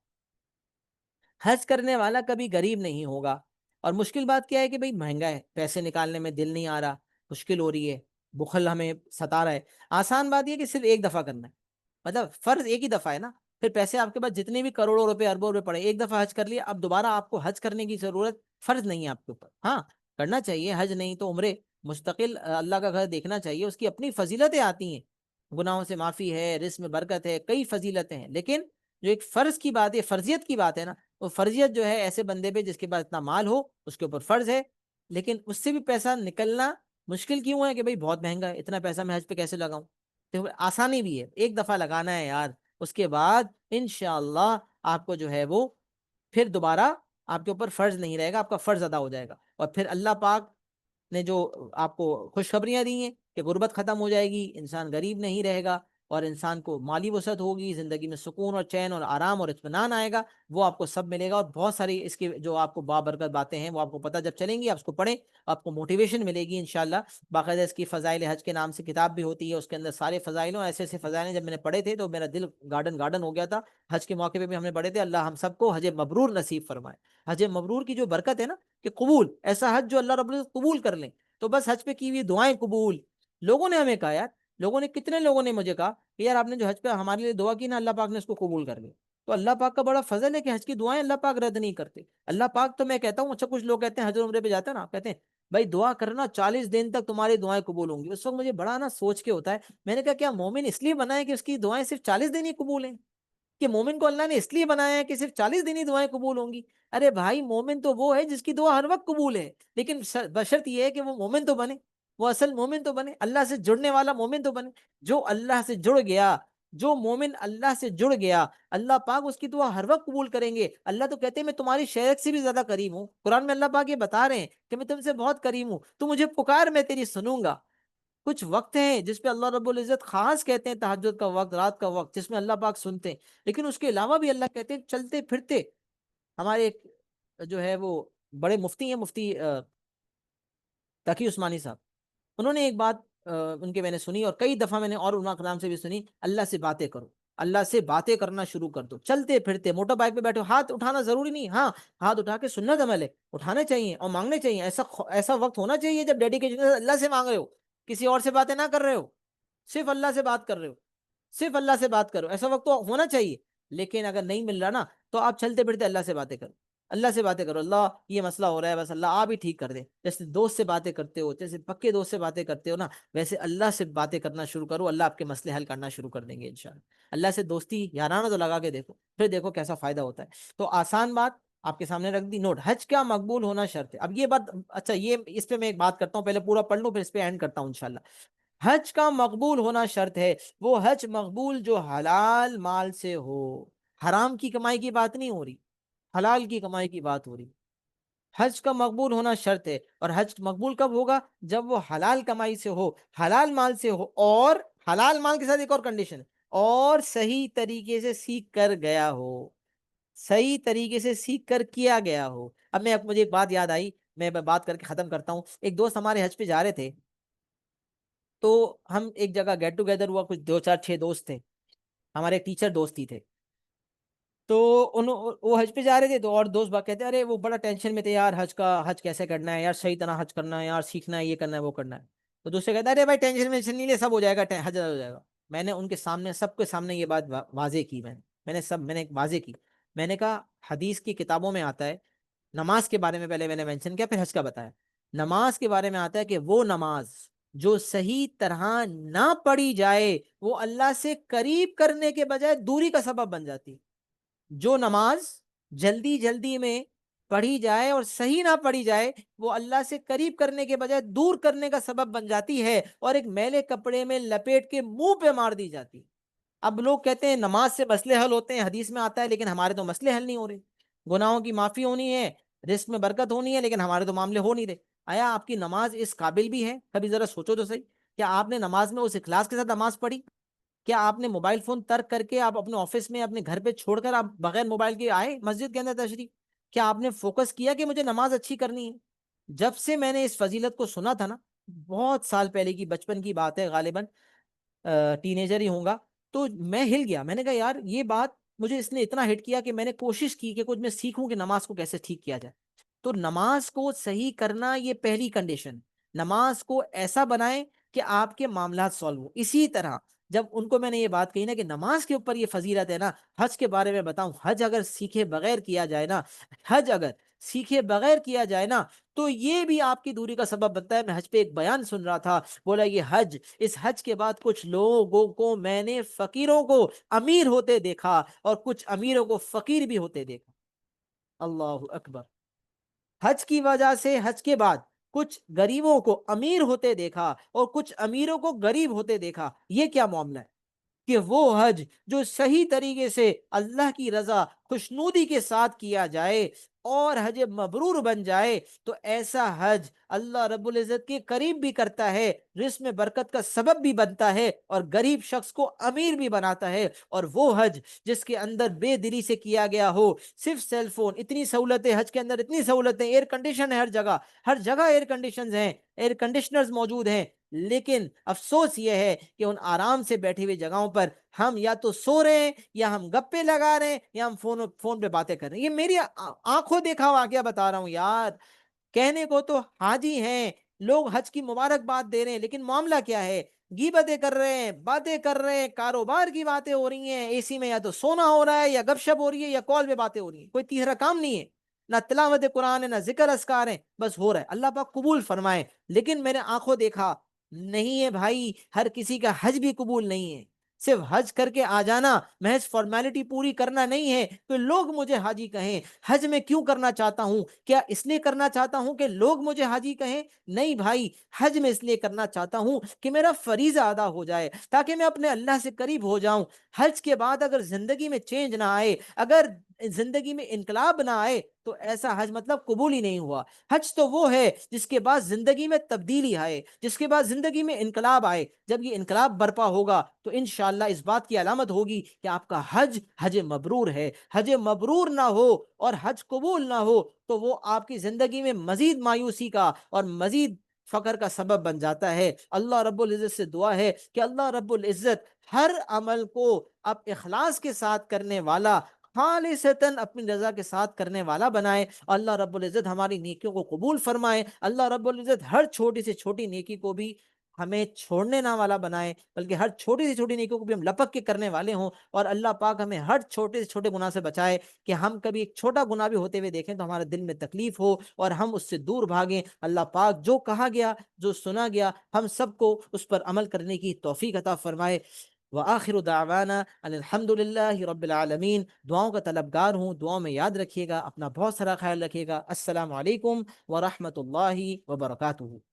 حج کرنے والا کبھی غریب نہیں ہوگا۔ اور مشکل بات کیا ہے کہ بھئی مہنگا ہے، پیسے نکالنے میں دل نہیں آ رہا، مشکل ہو رہی ہے، بخل ہمیں ستا رہا ہے۔ آسان بات یہ کہ صرف ایک دفعہ کرنا ہے، مطلب فرض ایک ہی دفعہ ہے نا، پھر پیسے آپ کے پاس جتنے بھی کروڑوں روپے اربوں روپے پڑے، ایک دفعہ حج کر لیا، اب دوبارہ آپ کو حج کرنے کی ضرورت، فرض نہیں ہے آپ کے اوپر۔ ہاں کرنا چاہیے حج، نہیں تو عمرے، مستقل اللہ کا گھر دیکھنا چاہیے، اس کی اپنی فضیلتیں آتی ہیں، گناہوں سے معافی ہے، رزق میں برکت ہے، کئی فضیلتیں ہیں، لیکن جو ایک فرض کی بات ہے، فرضیت کی بات ہے نا، وہ فرضیت جو ہے ایسے بندے پہ جس کے پاس اتنا مال ہو اس کے اوپر فرض ہے، لیکن اس سے بھی پیسہ نکلنا مشکل کیوں ہے کہ بھئی بہت مہنگا ہے، اتنا پیسہ میں حج پہ کیسے لگاؤں؟ تو آسانی بھی ہے، ایک دفعہ لگانا ہے یار، اس کے بعد انشاءاللہ آپ کو جو ہے وہ پھر دوبارہ آپ کے اوپر فرض نہیں رہے گا، آپ کا فرض ادا ہو جائے گا۔ اور پھر اللہ پاک نے جو آپ کو خوشخبریاں دی ہیں کہ غربت ختم ہو جائے گی، انسان غریب نہیں رہے گا، اور انسان کو مالی وسعت ہوگی، زندگی میں سکون اور چین اور آرام اور اطمینان آئے گا، وہ آپ کو سب ملے گا۔ اور بہت ساری اس کی جو آپ کو بابرکت باتیں ہیں وہ آپ کو پتہ جب چلیں گی، آپ اس کو پڑھیں، آپ کو موٹیویشن ملے گی انشاءاللہ۔ باقاعدہ اس کی فضائل حج کے نام سے کتاب بھی ہوتی ہے، اس کے اندر سارے فضائل، ایسے ایسے فضائل ہیں، جب میں نے پڑھے تھے تو میرا دل گارڈن گارڈن ہو گیا تھا۔ حج کے موقع پہ بھی ہم نے پڑھے تھے، اللہ ہم سب کو حج مبرور نصیب فرمائے۔ حج مبرور کی جو برکت ہے نا کہ قبول، ایسا حج جو اللہ رب العزت قبول کر لیں، تو بس حج پہ کی ہوئی دعائیں قبول۔ لوگوں نے ہمیں کہا یار، لوگوں نے کتنے لوگوں نے مجھے کہا کہ یار آپ نے جو حج پہ ہمارے لیے دعا کی نا، اللہ پاک نے اس کو قبول کر لیا۔ تو اللہ پاک کا بڑا فضل ہے کہ حج کی دعائیں اللہ پاک رد نہیں کرتے۔ اللہ پاک تو میں کہتا ہوں، اچھا کچھ لوگ کہتے ہیں حج عمرے پہ جاتے ہیں نا، کہتے ہیں بھائی دعا کرنا 40 دن تک تمہاری دعائیں قبول ہوں گی۔ اس وقت مجھے بڑا نا سوچ کے ہوتا ہے، میں نے کہا کیا مومن اس لیے بنا ہے کہ اس کی دعائیں صرف 40 دن ہی قبول ہیں؟ کہ مومن کو اللہ نے اس لیے بنایا ہے کہ صرف 40 دن ہی دعائیں قبول ہوں گی؟ ارے بھائی مومن تو وہ ہے جس کی دعا ہر وقت قبول ہے، لیکن بشرط یہ ہے کہ وہ مومن تو بنے، وہ اصل مومن تو بنے، اللہ سے جڑنے والا مومن تو بنے۔ جو اللہ سے جڑ گیا، جو مومن اللہ سے جڑ گیا، اللہ پاک اس کی دعا ہر وقت قبول کریں گے۔ اللہ تو کہتے ہیں میں تمہاری شریعت سے بھی زیادہ قریب ہوں، قرآن میں اللہ پاک یہ بتا رہے ہیں کہ میں تم سے بہت قریب ہوں، تو مجھے پکار میں تیری سنوں گا۔ کچھ وقت ہیں جس پہ اللہ رب العزت خاص کہتے ہیں، تہجد کا وقت، رات کا وقت، جس میں اللہ پاک سنتے ہیں، لیکن اس کے علاوہ بھی اللہ کہتے ہیں چلتے پھرتے۔ ہمارے ایک جو ہے وہ بڑے مفتی ہیں، مفتی تقی عثمانی صاحب، انہوں نے ایک بات ان کے میں نے سنی، اور کئی دفعہ میں نے اور علماء کرام سے بھی سنی، اللہ سے باتیں کرو۔ اللہ سے باتیں کرنا شروع کر دو، چلتے پھرتے موٹر بائک پہ بیٹھو، ہاتھ اٹھانا ضروری نہیں، ہاں ہاتھ اٹھا کے سنت عمل ہے، اٹھانے چاہیے اور مانگنے چاہیے، ایسا وقت ہونا چاہیے جب ڈیڈیکیشن اللہ سے مانگ رہے ہو، کسی اور سے باتیں نہ کر رہے ہو، صرف اللہ سے بات کر رہے ہو، صرف اللہ سے بات کرو، ایسا وقت تو ہونا چاہیے۔ لیکن اگر نہیں مل رہا نا تو آپ چلتے پھرتے اللہ سے باتیں کرو، اللہ سے باتیں کرو، اللہ یہ مسئلہ ہو رہا ہے، بس اللہ آپ ہی ٹھیک کر دیں، جیسے دوست سے باتیں کرتے ہو، جیسے پکے دوست سے باتیں کرتے ہو نا، ویسے اللہ سے باتیں کرنا شروع کرو، اللہ آپ کے مسئلے حل کرنا شروع کر دیں گے انشاءاللہ۔ اللہ سے دوستی یارانہ تو لگا کے دیکھو، پھر دیکھو کیسا فائدہ ہوتا ہے۔ تو آسان بات آپ کے سامنے رکھ دی، نوٹ، حج کا مقبول ہونا شرط ہے۔ اب یہ بات، اچھا یہ اس پہ میں ایک بات کرتا ہوں، پہلے پورا پڑھ لوں پھر اس پہ اینڈ کرتا ہوں انشاءاللہ۔ حج کا مقبول ہونا شرط ہے، وہ حج مقبول جو حلال مال سے ہو، حرام کی کمائی کی بات نہیں ہو رہی، حلال کی کمائی کی بات ہو رہی۔ حج کا مقبول ہونا شرط ہے، اور حج مقبول کب ہوگا؟ جب وہ حلال کمائی سے ہو، حلال مال سے ہو، اور حلال مال کے ساتھ ایک اور کنڈیشن، اور صحیح طریقے سے سیکھ کر گیا ہو، صحیح طریقے سے سیکھ کر کیا گیا ہو۔ اب مجھے ایک بات یاد آئی، میں بات کر کے ختم کرتا ہوں۔ ایک دوست ہمارے حج پہ جا رہے تھے، تو ہم ایک جگہ گیٹ ٹوگیدر ہوا، کچھ دو چار چھ دوست تھے، ہمارے ایک ٹیچر دوست ہی تھے، تو وہ حج پہ جا رہے تھے، تو اور دوست باقی کہتے ہیں ارے وہ بڑا ٹینشن میں تھے یار، حج کیسے کرنا ہے یار، صحیح طرح حج کرنا ہے یار، سیکھنا ہے، یہ کرنا ہے وہ کرنا ہے۔ تو دوسرے کہتا ہے ارے بھائی ٹینشن وینشن نہیں لے، سب ہو جائے گا، حج ہو جائے گا۔ میں نے ان کے سامنے، سب کے سامنے یہ بات واضح کی، میں نے واضح کی، میں نے کہا حدیث کی کتابوں میں آتا ہے، نماز کے بارے میں پہلے میں نے مینشن کیا، پھر حج کا بتایا۔ نماز کے بارے میں آتا ہے کہ وہ نماز جو صحیح طرح نہ پڑھی جائے وہ اللہ سے قریب کرنے کے بجائے دوری کا سبب بن جاتی۔ جو نماز جلدی جلدی میں پڑھی جائے اور صحیح نہ پڑھی جائے، وہ اللہ سے قریب کرنے کے بجائے دور کرنے کا سبب بن جاتی ہے، اور ایک میلے کپڑے میں لپیٹ کے منہ پہ مار دی جاتی۔ اب لوگ کہتے ہیں نماز سے مسئلے حل ہوتے ہیں، حدیث میں آتا ہے، لیکن ہمارے تو مسئلے حل نہیں ہو رہے، گناہوں کی معافی ہونی ہے، رزق میں برکت ہونی ہے، لیکن ہمارے تو معاملے ہو نہیں رہے۔ آیا آپ کی نماز اس قابل بھی ہے؟ کبھی ذرا سوچو تو صحیح، کیا آپ نے نماز میں اس اخلاص کے ساتھ نماز پڑھی؟ کیا آپ نے موبائل فون ترک کر کے آپ اپنے آفس میں اپنے گھر پہ چھوڑ کر آپ بغیر موبائل کے آئے مسجد کے اندر تشریف؟ کیا آپ نے فوکس کیا کہ مجھے نماز اچھی کرنی ہے؟ جب سے میں نے اس فضیلت کو سنا تھا نا، بہت سال پہلے کی، بچپن کی بات ہے غالباً، ٹینیجر ہی ہوں گا، تو میں ہل گیا، میں نے کہا یار یہ بات مجھے اس نے اتنا ہٹ کیا کہ میں نے کوشش کی کہ کچھ میں سیکھوں کہ نماز کو کیسے ٹھیک کیا جائے۔ تو نماز کو صحیح کرنا یہ پہلی کنڈیشن، نماز کو ایسا بنائیں کہ آپ کے معاملات سالو ہو۔ اسی طرح جب ان کو میں نے یہ بات کہی نا کہ نماز کے اوپر یہ فضیلت ہے نا، حج کے بارے میں بتاؤں، حج اگر سیکھے بغیر کیا جائے نا، حج اگر سیکھے بغیر کیا جائے نا، تو یہ بھی آپ کی دوری کا سبب بنتا ہے۔ میں حج پہ ایک بیان سن رہا تھا، بولا یہ حج، اس حج کے بعد کچھ لوگوں کو میں نے فقیروں کو امیر ہوتے دیکھا، اور کچھ امیروں کو فقیر بھی ہوتے دیکھا۔ اللہ اکبر! حج کی وجہ سے حج کے بعد کچھ غریبوں کو امیر ہوتے دیکھا اور کچھ امیروں کو غریب ہوتے دیکھا۔ یہ کیا معاملہ ہے کہ وہ حج جو صحیح طریقے سے اللہ کی رضا خوشنودی کے ساتھ کیا جائے اور حج مبرور بن جائے، تو ایسا حج اللہ رب العزت کے قریب بھی کرتا ہے، رزق میں برکت کا سبب بھی بنتا ہے، اور غریب شخص کو امیر بھی بناتا ہے۔ اور وہ حج جس کے اندر بے دلی سے کیا گیا ہو، صرف سیل فون، اتنی سہولتیں حج کے اندر، اتنی سہولتیں، ایئر کنڈیشن ہے ہر جگہ ایئر کنڈیشنز ہیں، ایئر کنڈیشنرز موجود ہیں، لیکن افسوس یہ ہے کہ ان آرام سے بیٹھی ہوئی جگہوں پر ہم یا تو سو رہے ہیں، یا ہم گپے لگا رہے ہیں، یا ہم فون پہ باتیں کر رہے ہیں۔ یہ میری آنکھوں دیکھا واقعہ بتا رہا ہوں یار۔ کہنے کو تو حاجی ہیں، لوگ حج کی مبارکباد دے رہے ہیں، لیکن معاملہ کیا ہے؟ غیبتیں کر رہے ہیں، باتیں کر رہے ہیں، کاروبار کی باتیں ہو رہی ہیں، اے سی میں یا تو سونا ہو رہا ہے، یا گپ شپ ہو رہی ہے، یا کال پہ باتیں ہو رہی ہیں، کوئی تیسرا کام نہیں ہے، نہ تلاوت قرآن ہے، نہ ذکر اذکار ہے، بس ہو رہا ہے۔ اللہ پاک قبول فرمائے، لیکن میں نے آنکھوں دیکھا نہیں ہے بھائی، ہر کسی کا حج بھی قبول نہیں ہے۔ صرف حج کر کے آ جانا، محض فارمیلٹی پوری کرنا نہیں ہے کہ لوگ مجھے حاجی کہیں۔ حج میں کیوں کرنا چاہتا ہوں؟ کیا اس لیے کرنا چاہتا ہوں کہ لوگ مجھے حاجی کہیں؟ نہیں بھائی، حج میں اس لیے کرنا چاہتا ہوں کہ میرا فریضہ ادا ہو جائے، تاکہ میں اپنے اللہ سے قریب ہو جاؤں۔ حج کے بعد اگر زندگی میں چینج نہ آئے، اگر زندگی میں انقلاب نہ آئے، تو ایسا حج مطلب قبول ہی نہیں ہوا۔ حج تو وہ ہے جس کے بعد زندگی میں تبدیلی آئے، جس کے بعد زندگی میں انقلاب آئے۔ جب یہ انقلاب برپا ہوگا تو انشاءاللہ اس بات کی علامت ہوگی کہ آپ کا حج مبرور ہے۔ حج مبرور نہ ہو اور حج قبول نہ ہو تو وہ آپ کی زندگی میں مزید مایوسی کا اور مزید فقر کا سبب بن جاتا ہے۔ اللہ رب العزت سے دعا ہے کہ اللہ رب العزت ہر عمل کو اب اخلاص کے ساتھ کرنے والا، خالصتاً اپنی رضا کے ساتھ کرنے والا بنائے۔ اللہ رب العزت ہماری نیکیوں کو قبول فرمائے۔ اللہ رب العزت ہر چھوٹی سے چھوٹی نیکی کو بھی ہمیں چھوڑنے نہ والا بنائے، بلکہ ہر چھوٹی سے چھوٹی نیکیوں کو بھی ہم لپک کے کرنے والے ہوں، اور اللہ پاک ہمیں ہر چھوٹے سے چھوٹے گناہ سے بچائے کہ ہم کبھی ایک چھوٹا گناہ بھی ہوتے ہوئے دیکھیں تو ہمارے دل میں تکلیف ہو اور ہم اس سے دور بھاگیں۔ اللہ پاک جو کہا گیا، جو سنا گیا، ہم سب کو اس پر عمل کرنے کی توفیق عطا فرمائے۔ وآخر دعوانا ان الحمد للہ رب العالمین۔ دعاؤں کا طلبگار ہوں، دعاؤں میں یاد رکھیے گا، اپنا بہت سارا خیال رکھیے گا۔ السلام علیکم ورحمۃ اللہ وبرکاتہ۔